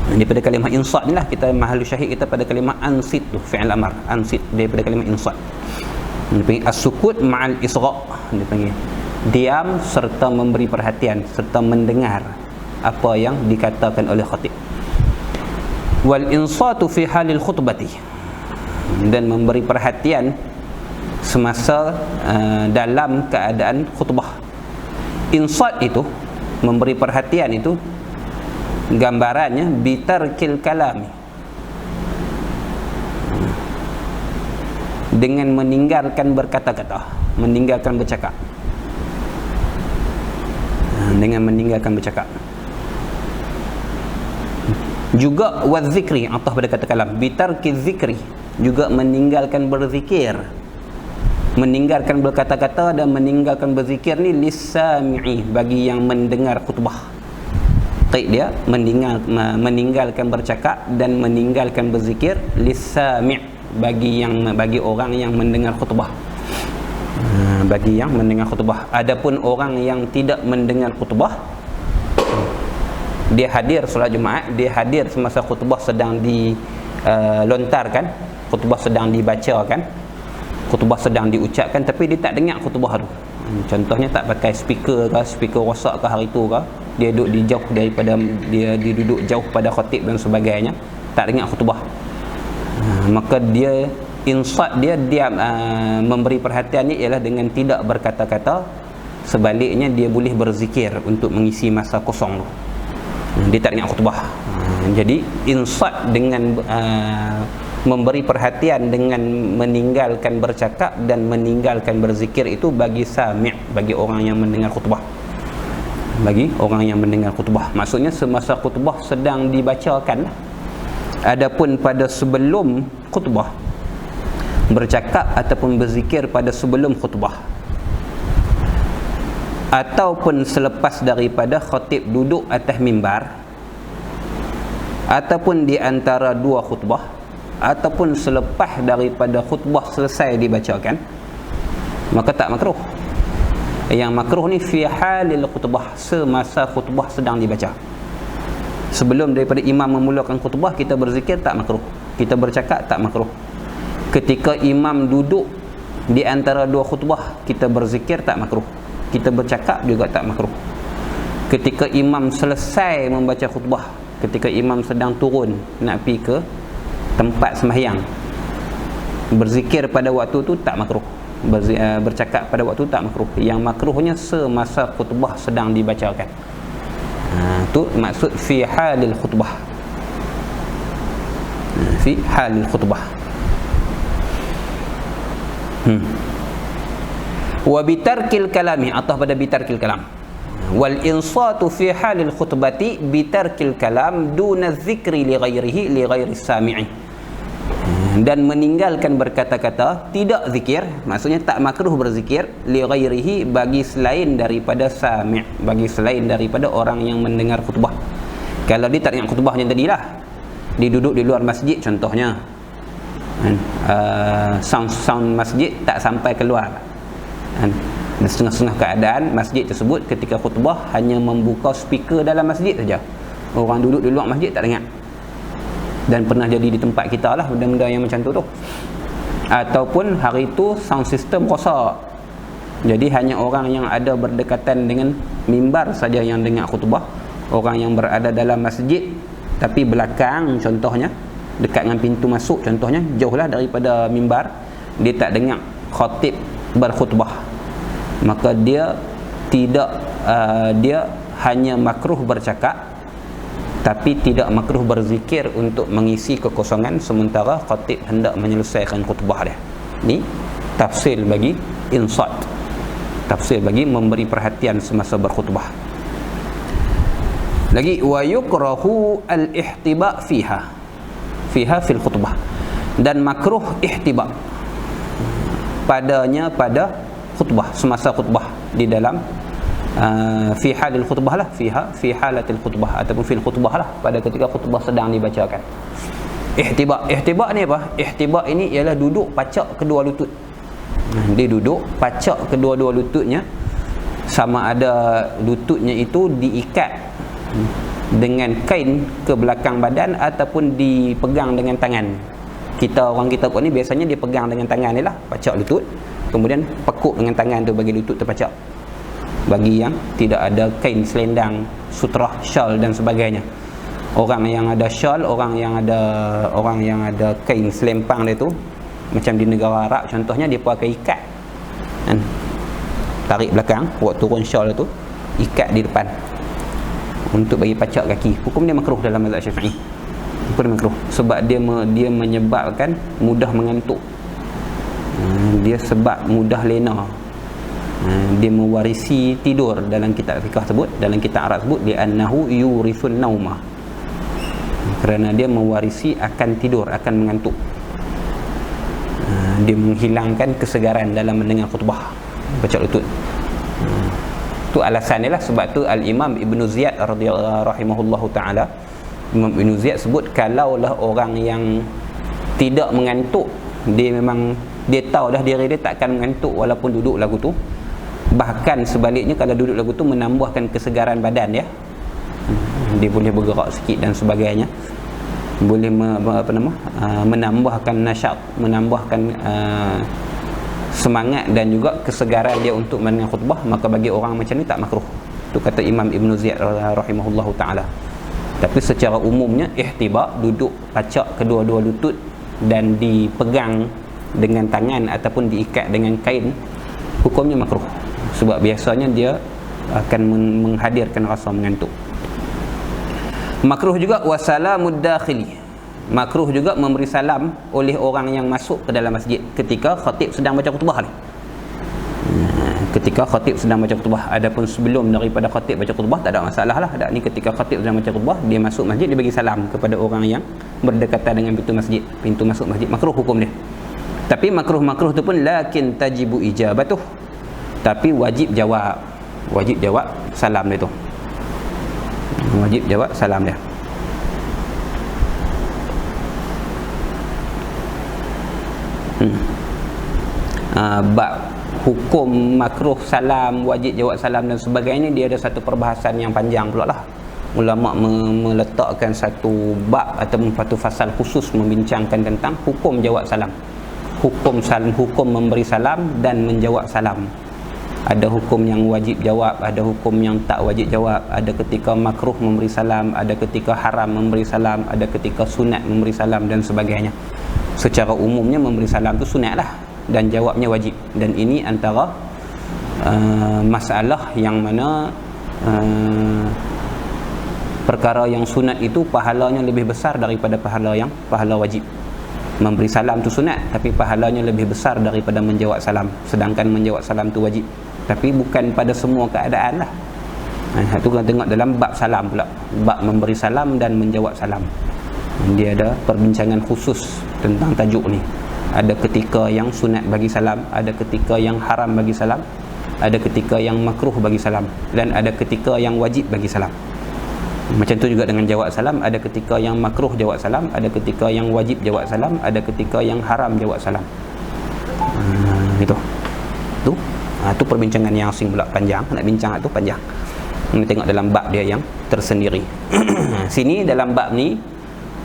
Daripada kalimah insat ni lah kita mahalu syahid kita pada kalimah ansit tu, fi'il amar, ansit daripada kalimah insat. As-sukut ma'al isra' dia panggil diam serta memberi perhatian serta mendengar apa yang dikatakan oleh khatib. Wal insatu fi halil khutbati, dan memberi perhatian semasa dalam keadaan khutbah. Insat itu, memberi perhatian itu, gambarannya bitarkil kalami, dengan meninggalkan berkata-kata, meninggalkan bercakap, dengan meninggalkan bercakap. Juga wazikri, atau pada kata kalam, bitarki zikri, juga meninggalkan berzikir, meninggalkan berkata-kata dan meninggalkan berzikir ni lisami'i, bagi yang mendengar khutbah. Taib dia meninggalkan bercakap dan meninggalkan berzikir lisami', bagi orang yang mendengar khutbah. Bagi yang mendengar khutbah. Adapun orang yang tidak mendengar khutbah, dia hadir solat Jumaat, dia hadir semasa khutbah sedang dilontarkan, khutbah sedang dibacakan, khutbah sedang diucapkan, tapi dia tak dengar khutbah tu. Contohnya tak pakai speaker rosak ke hari tu ke, dia duduk di jauh daripada, dia duduk jauh pada khatib dan sebagainya, tak dengar khutbah. Maka dia insat dia memberi perhatian ni ialah dengan tidak berkata-kata, sebaliknya dia boleh berzikir untuk mengisi masa kosong tu. Dia tak dengar khutbah. Jadi insat dengan memberi perhatian dengan meninggalkan bercakap dan meninggalkan berzikir itu bagi sami', bagi orang yang mendengar khutbah. Bagi orang yang mendengar khutbah, maksudnya semasa khutbah sedang dibacakan. Adapun pada sebelum khutbah, bercakap ataupun berzikir pada sebelum khutbah, ataupun selepas daripada khatib duduk atas mimbar, ataupun di antara dua khutbah, ataupun selepas daripada khutbah selesai dibacakan, maka tak makruh. Yang makruh ni fi halil khutbah, semasa khutbah sedang dibaca. Sebelum daripada imam memulakan khutbah, kita berzikir tak makruh, kita bercakap tak makruh. Ketika imam duduk di antara dua khutbah, kita berzikir tak makruh, kita bercakap juga tak makruh. Ketika imam selesai membaca khutbah, ketika imam sedang turun nak pergi ke tempat sembahyang, berzikir pada waktu tu tak makruh, bercakap pada waktu tak makruh. Yang makruhnya semasa khutbah sedang dibacakan. Tu maksud fi halil khutbah, fi halil khutbah. Wa bitarkil kalami, atau pada bitarkil kalam. Wal insatu fi halil khutbati bitarkil kalam duna dzikri li ghairihi li ghairi sami'i. Dan meninggalkan berkata-kata, tidak zikir, maksudnya tak makruh berzikir, li ghairihi, bagi selain daripada sami', bagi selain daripada orang yang mendengar khutbah. Kalau dia tak dengar khutbahnya tadilah, dia duduk di luar masjid contohnya, sound masjid tak sampai keluar, dan setengah-setengah keadaan masjid tersebut ketika khutbah hanya membuka speaker dalam masjid saja, orang duduk di luar masjid tak dengar. Dan pernah jadi di tempat kita lah benda-benda yang macam tu. Ataupun hari tu sound system rosak, jadi hanya orang yang ada berdekatan dengan mimbar saja yang dengar khutbah. Orang yang berada dalam masjid tapi belakang contohnya, dekat dengan pintu masuk contohnya, jauhlah daripada mimbar, dia tak dengar khatib berkhutbah, maka dia tidak dia hanya makruh bercakap tapi tidak makruh berzikir untuk mengisi kekosongan sementara khatib hendak menyelesaikan khutbah dia. Ni tafsir bagi insat, tafsir bagi memberi perhatian semasa berkhutbah. Lagi wa yukrahu al-ihtiba fiha fil khutbah, dan makruh ihtiba padanya pada khutbah, semasa khutbah, di dalam fi halil khutbah lah, fi halatil khutbah ataupun fil khutbah lah, pada ketika khutbah sedang dibacakan. Ihtiba ni apa? Ihtiba ini ialah duduk pacak kedua lutut. Dia duduk pacak kedua-dua lututnya, sama ada lututnya itu diikat dengan kain ke belakang badan ataupun dipegang dengan tangan. Orang kita ni biasanya dia pegang dengan tangan ni lah, pacak lutut, kemudian pekuk dengan tangan tu bagi lutut terpacak. Bagi yang tidak ada kain selendang, sutrah, syal dan sebagainya. Orang yang ada syal, orang yang ada kain selempang dia tu, macam di negara Arab contohnya, dia pun akan ikat kan? Tarik belakang, buat turun syal tu, ikat di depan untuk bagi pacak kaki. Hukum dia makruh dalam mazhab Syafi'i. Hukum dia makruh sebab dia menyebabkan mudah mengantuk. Dia sebab mudah lena. Dia mewarisi tidur. Dalam kitab fiqh sebut, dalam kitab Arab sebut li'annahu yurisun nauma, kerana dia mewarisi akan tidur, akan mengantuk. Dia menghilangkan kesegaran dalam mendengar khutbah, baca lutut. Tu alasan dia lah. Sebab tu Al-Imam Ibn Ziyad rahimahullahu ta'ala, Imam Ibn Ziyad sebut, kalaulah orang yang tidak mengantuk, dia memang dia tahu dah diri dia takkan mengantuk walaupun duduk lagu tu. Bahkan sebaliknya, kalau duduk lagu tu menambahkan kesegaran badan dia, dia boleh bergerak sikit dan sebagainya, boleh menambahkan nasyat, menambahkan semangat dan juga kesegaran dia untuk mendengar khutbah, maka bagi orang macam ni tak makruh. Itu kata Imam Ibn Ziyad rahimahullahu ta'ala. Tapi secara umumnya ihtiba, duduk pacak kedua-dua lutut dan dipegang dengan tangan ataupun diikat dengan kain, hukumnya makruh. Sebab biasanya dia akan menghadirkan rasa mengantuk. Makruh juga wasalamud dakhili. Makruh juga memberi salam oleh orang yang masuk ke dalam masjid ketika khatib sedang baca khutbah ni. Ketika khatib sedang baca khutbah. Adapun sebelum daripada khatib baca khutbah tak ada masalah lah. Ni ketika khatib sedang baca khutbah, dia masuk masjid, dia bagi salam kepada orang yang berdekatan dengan pintu masjid, pintu masuk masjid. Makruh hukum dia. Tapi makruh tu pun lakin tajibu ijabatuh, tapi wajib jawab salam dia tu. Wajib jawab salam dia. Bab hukum makruh salam, wajib jawab salam dan sebagainya, dia ada satu perbahasan yang panjang pula lah. Ulama meletakkan satu bab atau satu fasal khusus membincangkan tentang hukum jawab salam, hukum memberi salam dan menjawab salam. Ada hukum yang wajib jawab, ada hukum yang tak wajib jawab, ada ketika makruh memberi salam, ada ketika haram memberi salam, ada ketika sunat memberi salam dan sebagainya. Secara umumnya memberi salam tu sunat lah dan jawabnya wajib. Dan ini antara masalah yang mana perkara yang sunat itu pahalanya lebih besar daripada pahala wajib. Memberi salam tu sunat, tapi pahalanya lebih besar daripada menjawab salam. Sedangkan menjawab salam tu wajib, tapi bukan pada semua keadaan lah. Itu kita tengok dalam bab salam pula, bab memberi salam dan menjawab salam. Dia ada perbincangan khusus tentang tajuk ni. Ada ketika yang sunat bagi salam, ada ketika yang haram bagi salam, ada ketika yang makruh bagi salam, dan ada ketika yang wajib bagi salam. Macam tu juga dengan jawab salam, ada ketika yang makruh jawab salam, ada ketika yang wajib jawab salam, ada ketika yang haram jawab salam. Itu perbincangan yang asing pula, panjang. Nak bincang itu panjang. Kita tengok dalam bab dia yang tersendiri. Sini dalam bab ni,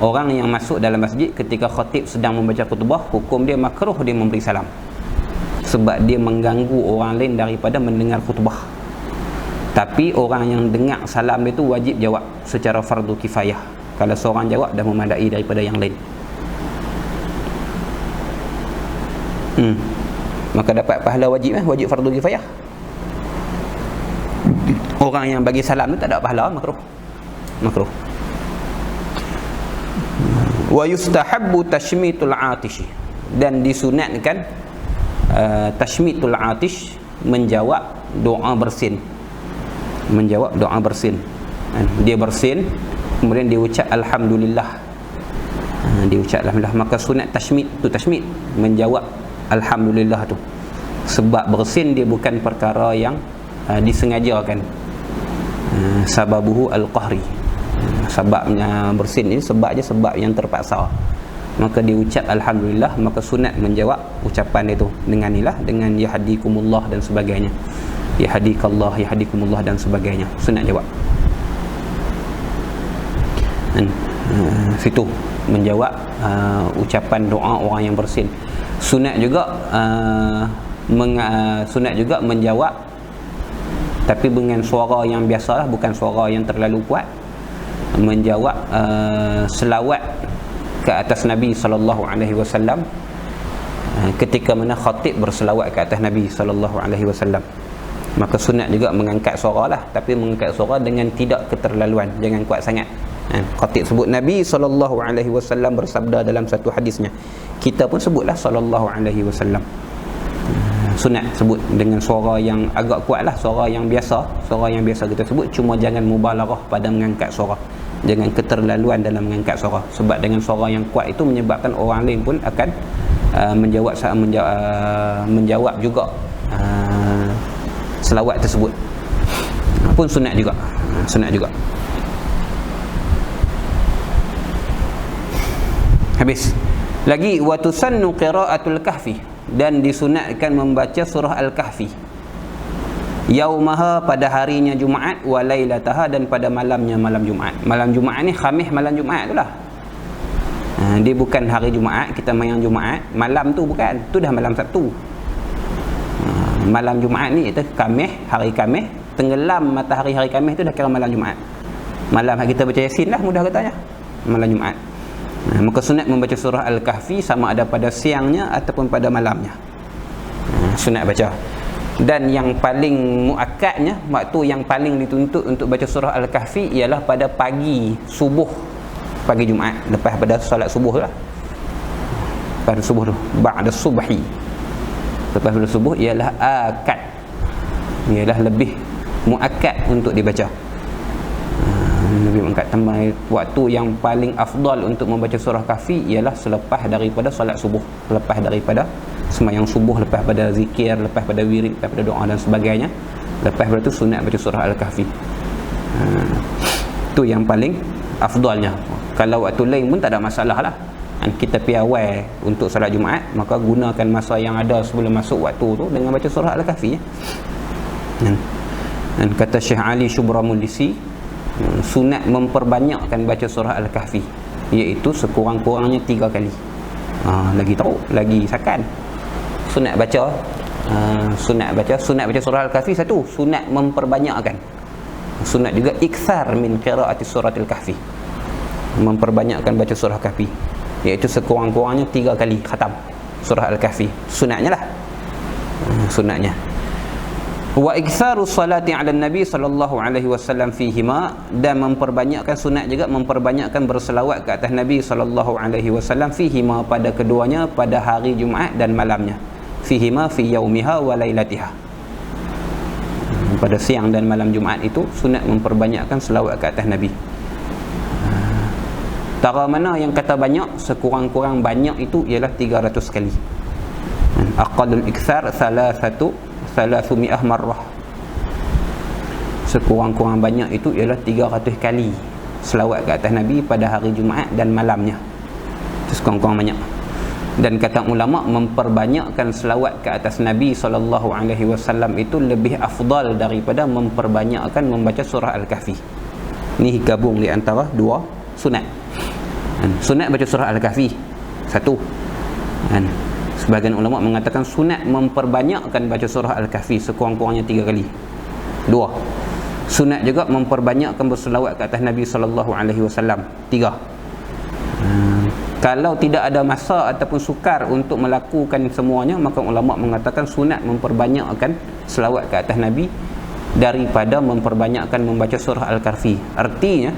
orang yang masuk dalam masjid ketika khatib sedang membaca khutbah, hukum dia makruh dia memberi salam, sebab dia mengganggu orang lain daripada mendengar khutbah. Tapi orang yang dengar salam dia tu wajib jawab secara fardu kifayah. Kalau seorang jawab dah memadai daripada yang lain. Maka dapat pahala wajib, wajib fardu kifayah. Orang yang bagi salam tu tak ada pahala, makruh. Wa yustahabbu tashmitul atish, dan disunatkan tashmitul atish, menjawab doa bersin. Dia bersin, kemudian dia ucap alhamdulillah. Maka sunat tashmid tu, menjawab alhamdulillah tu. Sebab bersin dia bukan perkara yang disengajakan. Sababuhu al-qahri, sebabnya bersin ini sebab yang terpaksa. Maka dia ucap alhamdulillah, maka sunat menjawab ucapan itu dengan inilah, dengan yahdikumullah dan sebagainya, yahdikallah, yahdikumullah dan sebagainya, sunat jawab. Dan situ menjawab ucapan doa orang yang bersin. Sunat juga sunat juga menjawab, tapi dengan suara yang biasalah, bukan suara yang terlalu kuat, menjawab selawat ke atas Nabi SAW ketika mana khatib berselawat ke atas Nabi SAW. Maka sunat juga mengangkat suara lah, tapi mengangkat suara dengan tidak keterlaluan, jangan kuat sangat. Khatib sebut Nabi SAW bersabda dalam satu hadisnya, kita pun sebutlah SAW. Sunat sebut dengan suara yang agak kuat lah, suara yang biasa kita sebut, cuma jangan mubalaghah pada mengangkat suara, jangan keterlaluan dalam mengangkat suara, sebab dengan suara yang kuat itu menyebabkan orang lain pun akan menjawab juga selawat tersebut, pun sunat juga. Habis lagi, wa tusannu qira'atul kahfi, dan disunatkan membaca surah Al-Kahfi yaumaha, pada harinya Jumaat, wa lailataha, dan pada malamnya malam Jumaat. Malam Jumaat ni Khamis, malam Jumaat itulah. Dia bukan hari Jumaat kita mayang Jumaat, malam tu bukan, tu dah malam Sabtu. Malam Jumaat ni itu Khamis, hari Khamis, tenggelam matahari hari Khamis tu dah kira malam Jumaat. Malam kita baca Yasin lah, mudah katanya, malam Jumaat. Maka sunat membaca surah Al-Kahfi sama ada pada siangnya ataupun pada malamnya. Sunat baca. Dan yang paling muakkadnya, waktu yang paling dituntut untuk baca surah Al-Kahfi ialah pada pagi subuh, pagi Jumaat, lepas pada solat subuh lah. Pada subuh tu, ba'da subhi, lepas pada subuh ialah akad, ialah lebih muakkad untuk dibaca. Lebih mengangkat. Tambah waktu yang paling afdal untuk membaca surah Kahfi ialah selepas daripada solat subuh, lepas daripada sembahyang subuh, lepas pada zikir, lepas pada wirid, lepas pada doa dan sebagainya. Lepas pada itu sunat baca surah Al-Kahfi. Itu yang paling afdalnya. Kalau waktu lain pun tak ada masalah lah. Kita piawai untuk solat Jumaat, maka gunakan masa yang ada sebelum masuk waktu tu dengan baca surah Al-Kahfi. Dan kata Syekh Ali Syubramulisi, sunat memperbanyakkan baca surah Al-Kahfi, iaitu sekurang-kurangnya 3 kali. Lagi teruk, lagi sakan. Sunat baca surah Al-Kahfi satu, sunat memperbanyakkan. Sunat juga ikthar min qiraati surah Al-Kahfi, memperbanyakkan baca surah Kahfi, iaitu sekurang-kurangnya 3 kali khatam surah Al-Kahfi. Sunatnya lah, sunatnya. Wa iktsaru salati 'ala nabi sallallahu alaihi wasallam fihima, dan memperbanyakkan, sunat juga memperbanyakkan berselawat ke atas Nabi sallallahu alaihi wasallam fihima, pada keduanya, pada hari Jumaat dan malamnya. Fihima fi yaumiha wa lailatiha, pada siang dan malam Jumaat itu sunat memperbanyakkan selawat ke atas Nabi. Tara mana yang kata banyak, sekurang-kurang banyak itu ialah 300 kali. Aqallul iktsar 300 marrah, sekurang-kurang banyak itu ialah 300 kali selawat ke atas Nabi pada hari Jumaat dan malamnya. Itu sekurang-kurang banyak. Dan kata ulama, memperbanyakkan selawat ke atas Nabi SAW itu lebih afdal daripada memperbanyakkan membaca surah Al-Kahfi. Ini gabung di antara dua sunat. Sunat baca surah Al-Kahfi satu, sebahagian ulama mengatakan sunat memperbanyakkan baca surah Al-Kahfi sekurang-kurangnya 3 kali. 2. Sunat juga memperbanyakkan berselawat ke atas Nabi SAW. 3. Kalau tidak ada masa ataupun sukar untuk melakukan semuanya, maka ulama mengatakan sunat memperbanyakkan selawat ke atas Nabi daripada memperbanyakkan membaca surah Al-Kahfi. Artinya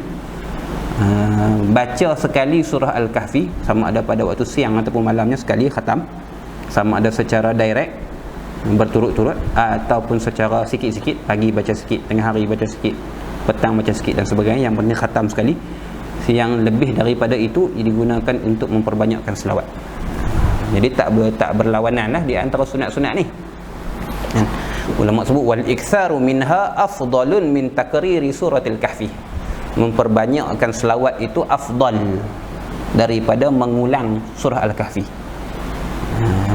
baca sekali surah Al-Kahfi, sama ada pada waktu siang ataupun malamnya sekali khatam, sama ada secara direct berturut-turut ataupun secara sikit-sikit, pagi baca sikit, tengah hari baca sikit, petang baca sikit dan sebagainya, yang penting khatam sekali. Yang lebih daripada itu digunakan untuk memperbanyakkan selawat. Jadi tak berlawanan lah di antara sunat-sunat ni. Ulama sebut wal iktsaru minha afdalun min takriri suratil kahfi. Memperbanyakkan selawat itu afdal daripada mengulang surah Al-Kahfi.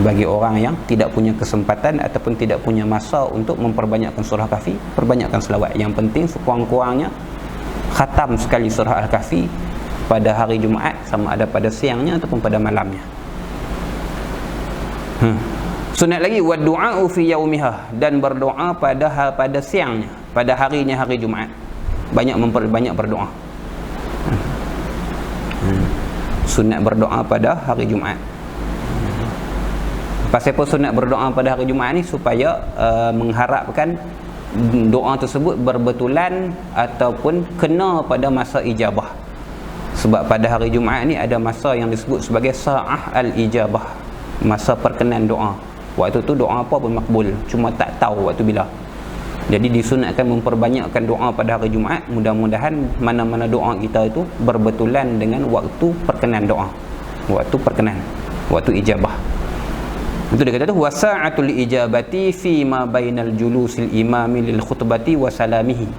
Bagi orang yang tidak punya kesempatan ataupun tidak punya masa untuk memperbanyakkan surah Kahfi, perbanyakkan selawat. Yang penting sekurang-kurangnya khatam sekali surah Al-Kahfi pada hari Jumaat, sama ada pada siangnya ataupun pada malamnya. Sunat lagi wa du'a'u fi yaumiha, dan berdoa pada siangnya, pada harinya hari Jumaat. Banyak berdoa. Sunat berdoa pada hari Jumaat. Pasal apa sunat berdoa pada hari Jumaat ni? Supaya mengharapkan doa tersebut berbetulan ataupun kena pada masa ijabah. Sebab pada hari Jumaat ni ada masa yang disebut sebagai sa'ah al-ijabah, masa perkenan doa. Waktu tu doa apa pun makbul, cuma tak tahu waktu bila. Jadi disunatkan memperbanyakkan doa pada hari Jumaat. Mudah-mudahan mana-mana doa kita itu berbetulan dengan waktu perkenan doa, waktu perkenan, waktu ijabah. Itu dia kata tu wasa'atul ijabati fi ma bainal julusil imami lil khutbati wa salamihi.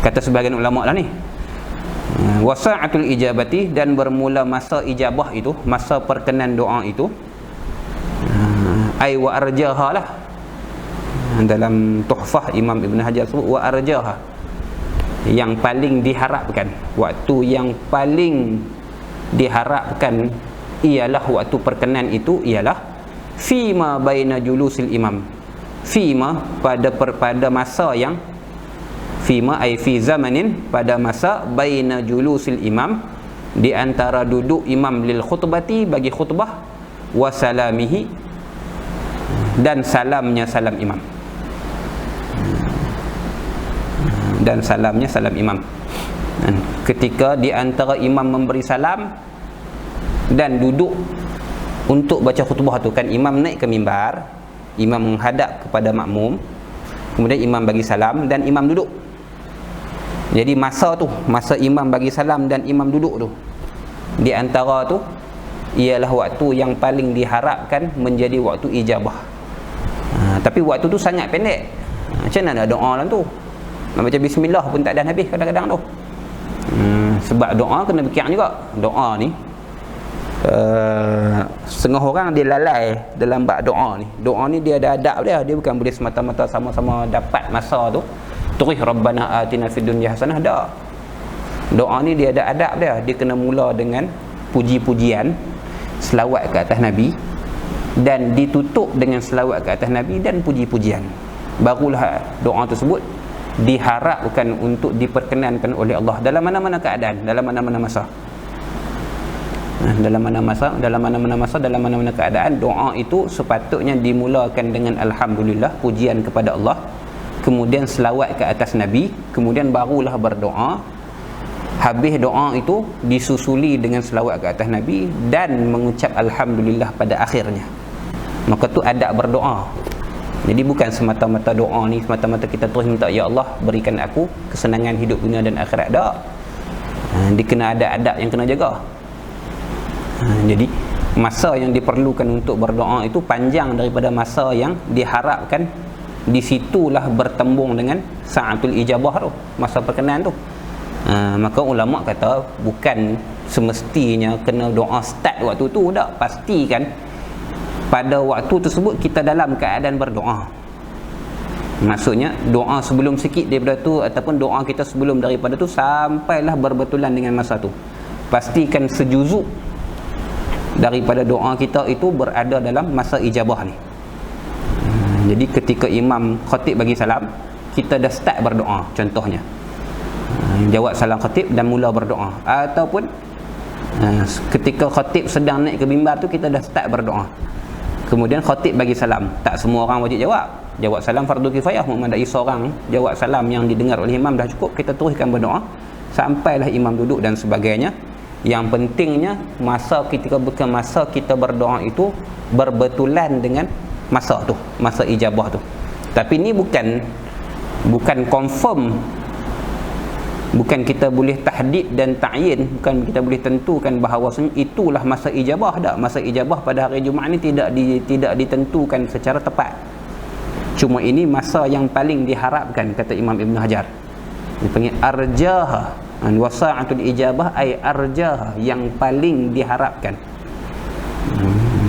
Kata sebahagian ulama lah ni, wasa'atul ijabati, dan bermula masa ijabah itu, masa perkenan doa itu, ai wa arjaha lah. Dalam Tuhfah Imam Ibn Hajar sebut wa arjaha, yang paling diharapkan, waktu yang paling diharapkan ialah waktu perkenan itu ialah fima baina julusil imam. Fima pada masa yang, fima ay fi zamanin, pada masa baina julusil imam, di antara duduk imam lil khutbati, bagi khutbah, wa salamihi, dan salamnya salam imam, dan salamnya salam imam. Ketika di antara imam memberi salam dan duduk untuk baca khutbah tu, kan imam naik ke mimbar, imam menghadap kepada makmum, kemudian imam bagi salam dan imam duduk. Jadi masa tu, masa imam bagi salam dan imam duduk tu, di antara tu ialah waktu yang paling diharapkan menjadi waktu ijabah. Tapi waktu tu sangat pendek. Macam mana nak doa dalam tu? Nak baca bismillah pun tak ada habis kadang-kadang tu. Sebab doa kena fikir juga. Doa ni setengah orang dia lalai dalam bab doa ni. Doa ni dia ada adab dia. Dia bukan boleh semata-mata sama-sama dapat masa tu terus Rabbana atina fid dunya hasanah. Dak. Doa ni dia ada adab dia. Dia kena mula dengan puji-pujian, selawat ke atas Nabi, dan ditutup dengan selawat ke atas Nabi dan puji-pujian. Barulah doa tersebut diharapkan untuk diperkenankan oleh Allah dalam mana-mana keadaan, dalam mana-mana masa. Dalam mana-mana keadaan, doa itu sepatutnya dimulakan dengan alhamdulillah, pujian kepada Allah, kemudian selawat ke atas Nabi, kemudian barulah berdoa. Habis doa itu disusuli dengan selawat ke atas Nabi dan mengucap alhamdulillah pada akhirnya. Maka tu adab berdoa. Jadi bukan semata-mata doa ni semata-mata kita terus minta ya Allah berikan aku kesenangan hidup dunia dan akhirat. Tak. Dia kena ada adab yang kena jaga. Jadi masa yang diperlukan untuk berdoa itu panjang daripada masa yang diharapkan. Di situlah bertembung dengan sa'atul ijabah tu, masa perkenan tu. Maka ulama kata bukan semestinya kena doa start waktu tu. Tak. Pastikan pada waktu tersebut kita dalam keadaan berdoa. Maksudnya doa sebelum sikit daripada tu, ataupun doa kita sebelum daripada tu sampailah berbetulan dengan masa tu. Pastikan sejuzuk daripada doa kita itu berada dalam masa ijabah ni. Jadi ketika imam khatib bagi salam, kita dah start berdoa. Contohnya jawab salam khatib dan mula berdoa. Ataupun ketika khatib sedang naik ke mimbar tu, kita dah start berdoa. Kemudian khatib bagi salam, tak semua orang wajib jawab. Jawab salam fardu kifayah, memadai seorang jawab salam yang didengar oleh imam dah cukup. Kita teruskan berdoa sampailah imam duduk dan sebagainya. Yang pentingnya masa ketika bukan masa kita berdoa itu berbetulan dengan masa tu, masa ijabah tu. Tapi ni bukan confirm, bukan kita boleh tahdid dan ta'yin, bukan kita boleh tentukan bahawa itulah masa ijabah. Tak. Masa ijabah pada hari Jumaat ni tidak ditentukan secara tepat. Cuma ini masa yang paling diharapkan, kata Imam Ibn Hajar. Dia panggil arjaha. Wasa'atul ijabah ay arjaha, yang paling diharapkan.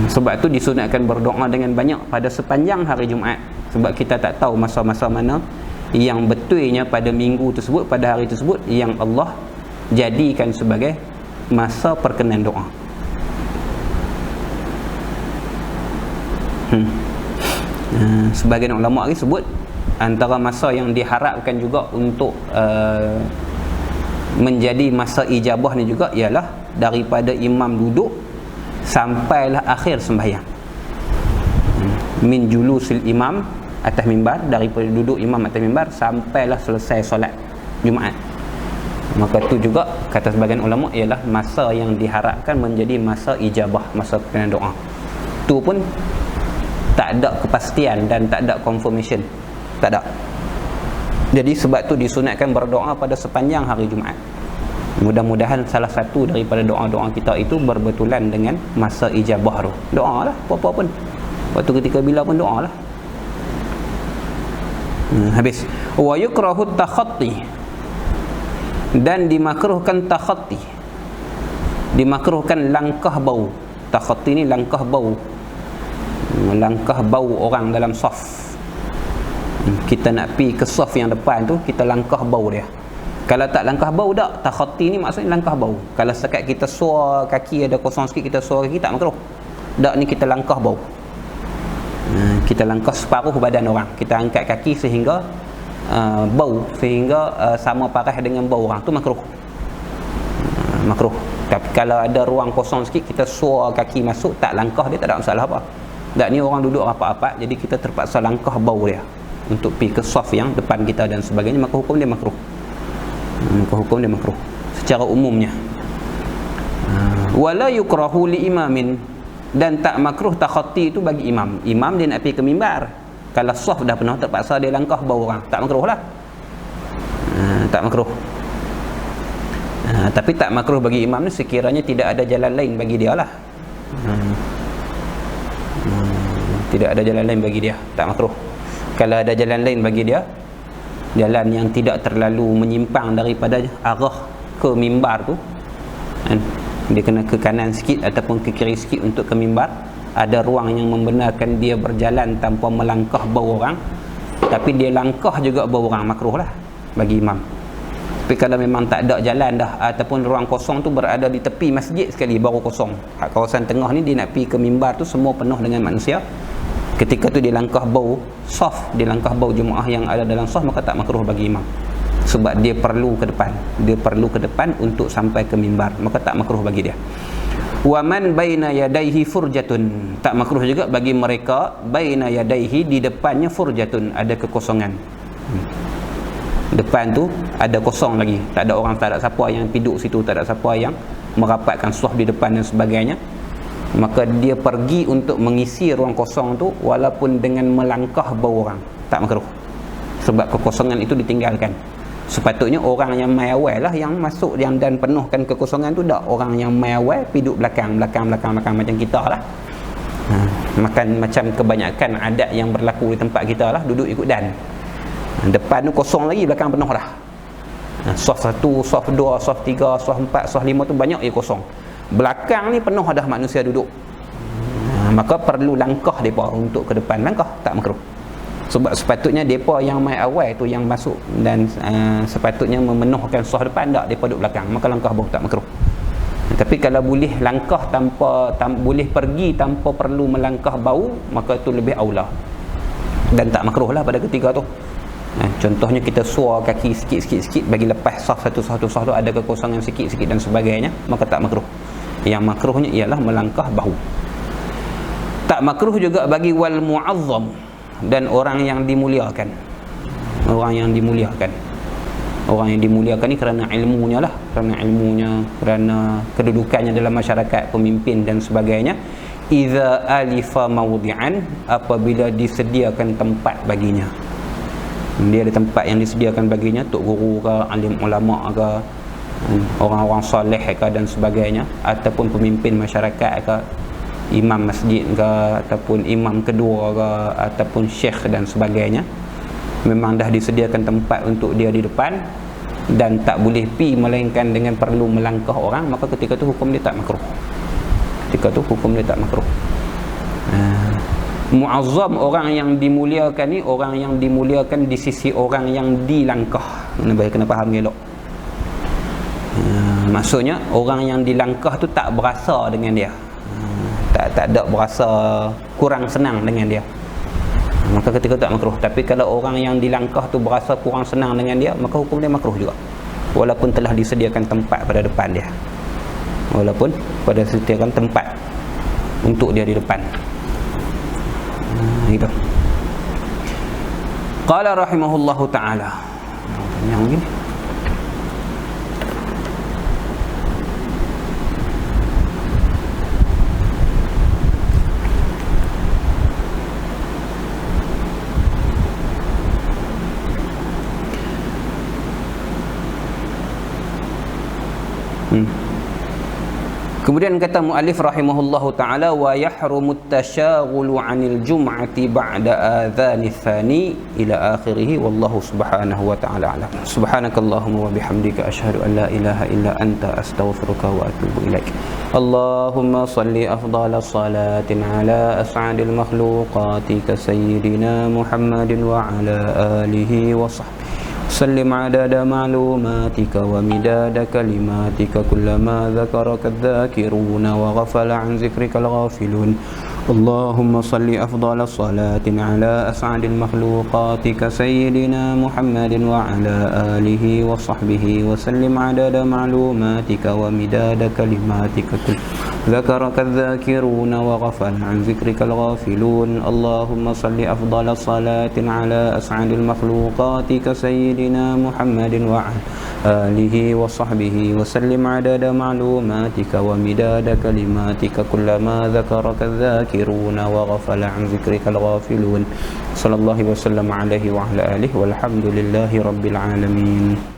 Sebab tu disunatkan berdoa dengan banyak pada sepanjang hari Jumaat. Sebab kita tak tahu masa-masa mana yang betulnya pada minggu tersebut, pada hari tersebut, yang Allah jadikan sebagai masa perkenan doa. Sebagian ulama' lagi sebut antara masa yang diharapkan juga untuk menjadi masa ijabah ni juga ialah daripada imam duduk sampailah akhir sembahyang. Min julusil imam atas mimbar, daripada duduk imam atas mimbar sampailah selesai solat Jumaat. Maka tu juga kata sebagian ulama' ialah masa yang diharapkan menjadi masa ijabah, masa perkenan doa. Tu pun tak ada kepastian dan tak ada confirmation. Tak ada. Jadi sebab tu disunatkan berdoa pada sepanjang hari Jumaat. Mudah-mudahan salah satu daripada doa-doa kita itu berbetulan dengan masa ijabah tu. Doa lah, apa-apa pun. Waktu ketika bila pun doa lah. Habis. Wa yukrahu takhatti. Dan dimakruhkan takhatti. Dimakruhkan langkah bau. Takhatti ni langkah bau. Langkah bau orang dalam saf. Kita nak pergi ke saf yang depan tu, kita langkah bau dia. Kalau tak langkah bau tak, takhati ni maksudnya langkah bau. Kalau sekat kita suar kaki ada kosong sikit, kita suar kaki, tak makruh. Tak, ni kita langkah bau. Kita langkah separuh badan orang, kita angkat kaki sehingga bau, sehingga sama parah dengan bau orang, tu makruh. Makruh. Tapi kalau ada ruang kosong sikit, kita suar kaki masuk, tak langkah dia, tak ada masalah apa. Tak, ni orang duduk rapat-rapat, jadi kita terpaksa langkah bau dia untuk pergi ke saf yang depan kita dan sebagainya, maka hukum dia makruh. Maka hukum dia makruh secara umumnya. Wala yukrahu li imamin, dan tak makruh takhati itu bagi imam. Imam dia nak pergi ke mimbar, kalau saf dah penuh terpaksa dia langkah bau orang, tak makruh lah. Tak makruh. Tapi tak makruh bagi imam ni sekiranya tidak ada jalan lain bagi dia lah. Tidak ada jalan lain bagi dia, tak makruh. Kalau ada jalan lain bagi dia, jalan yang tidak terlalu menyimpang daripada arah ke mimbar tu, dia kena ke kanan sikit ataupun ke kiri sikit untuk ke mimbar, ada ruang yang membenarkan dia berjalan tanpa melangkah bau orang, tapi dia langkah juga bau orang, makruh lah bagi imam. Tapi kalau memang tak ada jalan dah, ataupun ruang kosong tu berada di tepi masjid sekali, baru kosong, kawasan tengah ni dia nak pergi ke mimbar tu semua penuh dengan manusia, ketika tu dia langkah bau saf, dia langkah bau jemaah yang ada dalam saf, maka tak makruh bagi imam. Sebab dia perlu ke depan, dia perlu ke depan untuk sampai ke mimbar, maka tak makruh bagi dia. Wa man baina yadayhi furjatun, tak makruh juga bagi mereka baina yadayhi, di depannya furjatun, ada kekosongan. Depan tu ada kosong lagi, tak ada orang, tak ada siapa yang duduk situ, tak ada siapa yang merapatkan saf di depan dan sebagainya, maka dia pergi untuk mengisi ruang kosong tu walaupun dengan melangkah bau orang, tak makruh. Sebab kekosongan itu ditinggalkan. Sepatutnya orang yang mai awal lah yang masuk yang dan penuhkan kekosongan tu, tak orang yang mai awal pergi duduk belakang macam kita lah. Makan macam kebanyakan adat yang berlaku di tempat kita lah, duduk ikut dan. Depan tu kosong lagi, belakang penuh dah. Saf 1, saf 2, saf 3, saf 4, saf 5 tu banyak je kosong. Belakang ni penuh dah manusia duduk. Maka perlu langkah mereka untuk ke depan, langkah, tak makruh. Sebab sepatutnya mereka yang mai awal tu yang masuk dan sepatutnya memenuhkan saf depan, tak, mereka duduk belakang, maka langkah baru tak makruh. Tapi kalau boleh langkah boleh pergi tanpa perlu melangkah bau, maka itu lebih aula dan tak makruh lah pada ketika tu. Contohnya kita suar kaki sikit bagi lepas saf satu saf tu ada kekosongan sikit dan sebagainya, maka tak makruh. Yang makruhnya ialah melangkah bahu. Tak makruh juga bagi wal mu'azzam, dan orang yang dimuliakan. Orang yang dimuliakan ni kerana ilmunya lah, kerana kedudukannya dalam masyarakat, pemimpin dan sebagainya. Iza alifa mawdi'an, apabila disediakan tempat baginya. Dia ada tempat yang disediakan baginya, tok guru ke, alim ulama ke, orang-orang soleh ke dan sebagainya, ataupun pemimpin masyarakat ke, imam masjid ke, ataupun imam kedua ke, ataupun syekh dan sebagainya, memang dah disediakan tempat untuk dia di depan dan tak boleh pi melainkan dengan perlu melangkah orang, maka ketika tu hukum dia tak makruh. Ketika tu hukum dia tak makruh. Muazzam, orang yang dimuliakan ni, orang yang dimuliakan di sisi orang yang dilangkah. Kena faham elok. Maksudnya orang yang dilangkah tu tak berasa dengan dia, tak ada berasa kurang senang dengan dia, maka ketika tak makruh. Tapi kalau orang yang dilangkah tu berasa kurang senang dengan dia, maka hukum dia makruh juga, walaupun telah disediakan tempat pada depan dia, walaupun pada disediakan tempat untuk dia di depan. Itu. Qala rahimahullahu ta'ala. Yang ini Kemudian kata muallif rahimahullahu taala, wa yahrumut tasyaghulu 'anil jum'ati ba'da adzanis tsani ila akhirih, wallahu subhanahu wa ta'ala a'lam. Subhanakallahumma wa bihamdika asyhadu an la ilaha illa anta astaghfiruka wa atubu ilaik. Allahumma shalli afdhalas salatin ala as'adil makhluqati ka sayyidina Muhammadin wa ala alihi wa sahbihi سلم عدد معلوماتك ومداد كلماتك كلما ذكرك الذاكرون وغفل عن ذكرك الغافلون. اللهم صل أفضل الصلاة على أسعد المخلوقات كسيدنا محمد وعلى آله وصحبه وسلم عدد معلوماتك ومداد كلماتك ذكرك الذاكرون وغفل عن ذكرك الغافلون. اللهم صل أفضل الصلاة على أسعد المخلوقات كسيدنا محمد وعلى آله وصحبه وسلم عدد معلوماتك ومداد كلماتك كلما ذكرك الذاكرون وغفل عن ذكرك الغافلون. صلى الله وسلم عليه وعلى آله والحمد لله رب العالمين.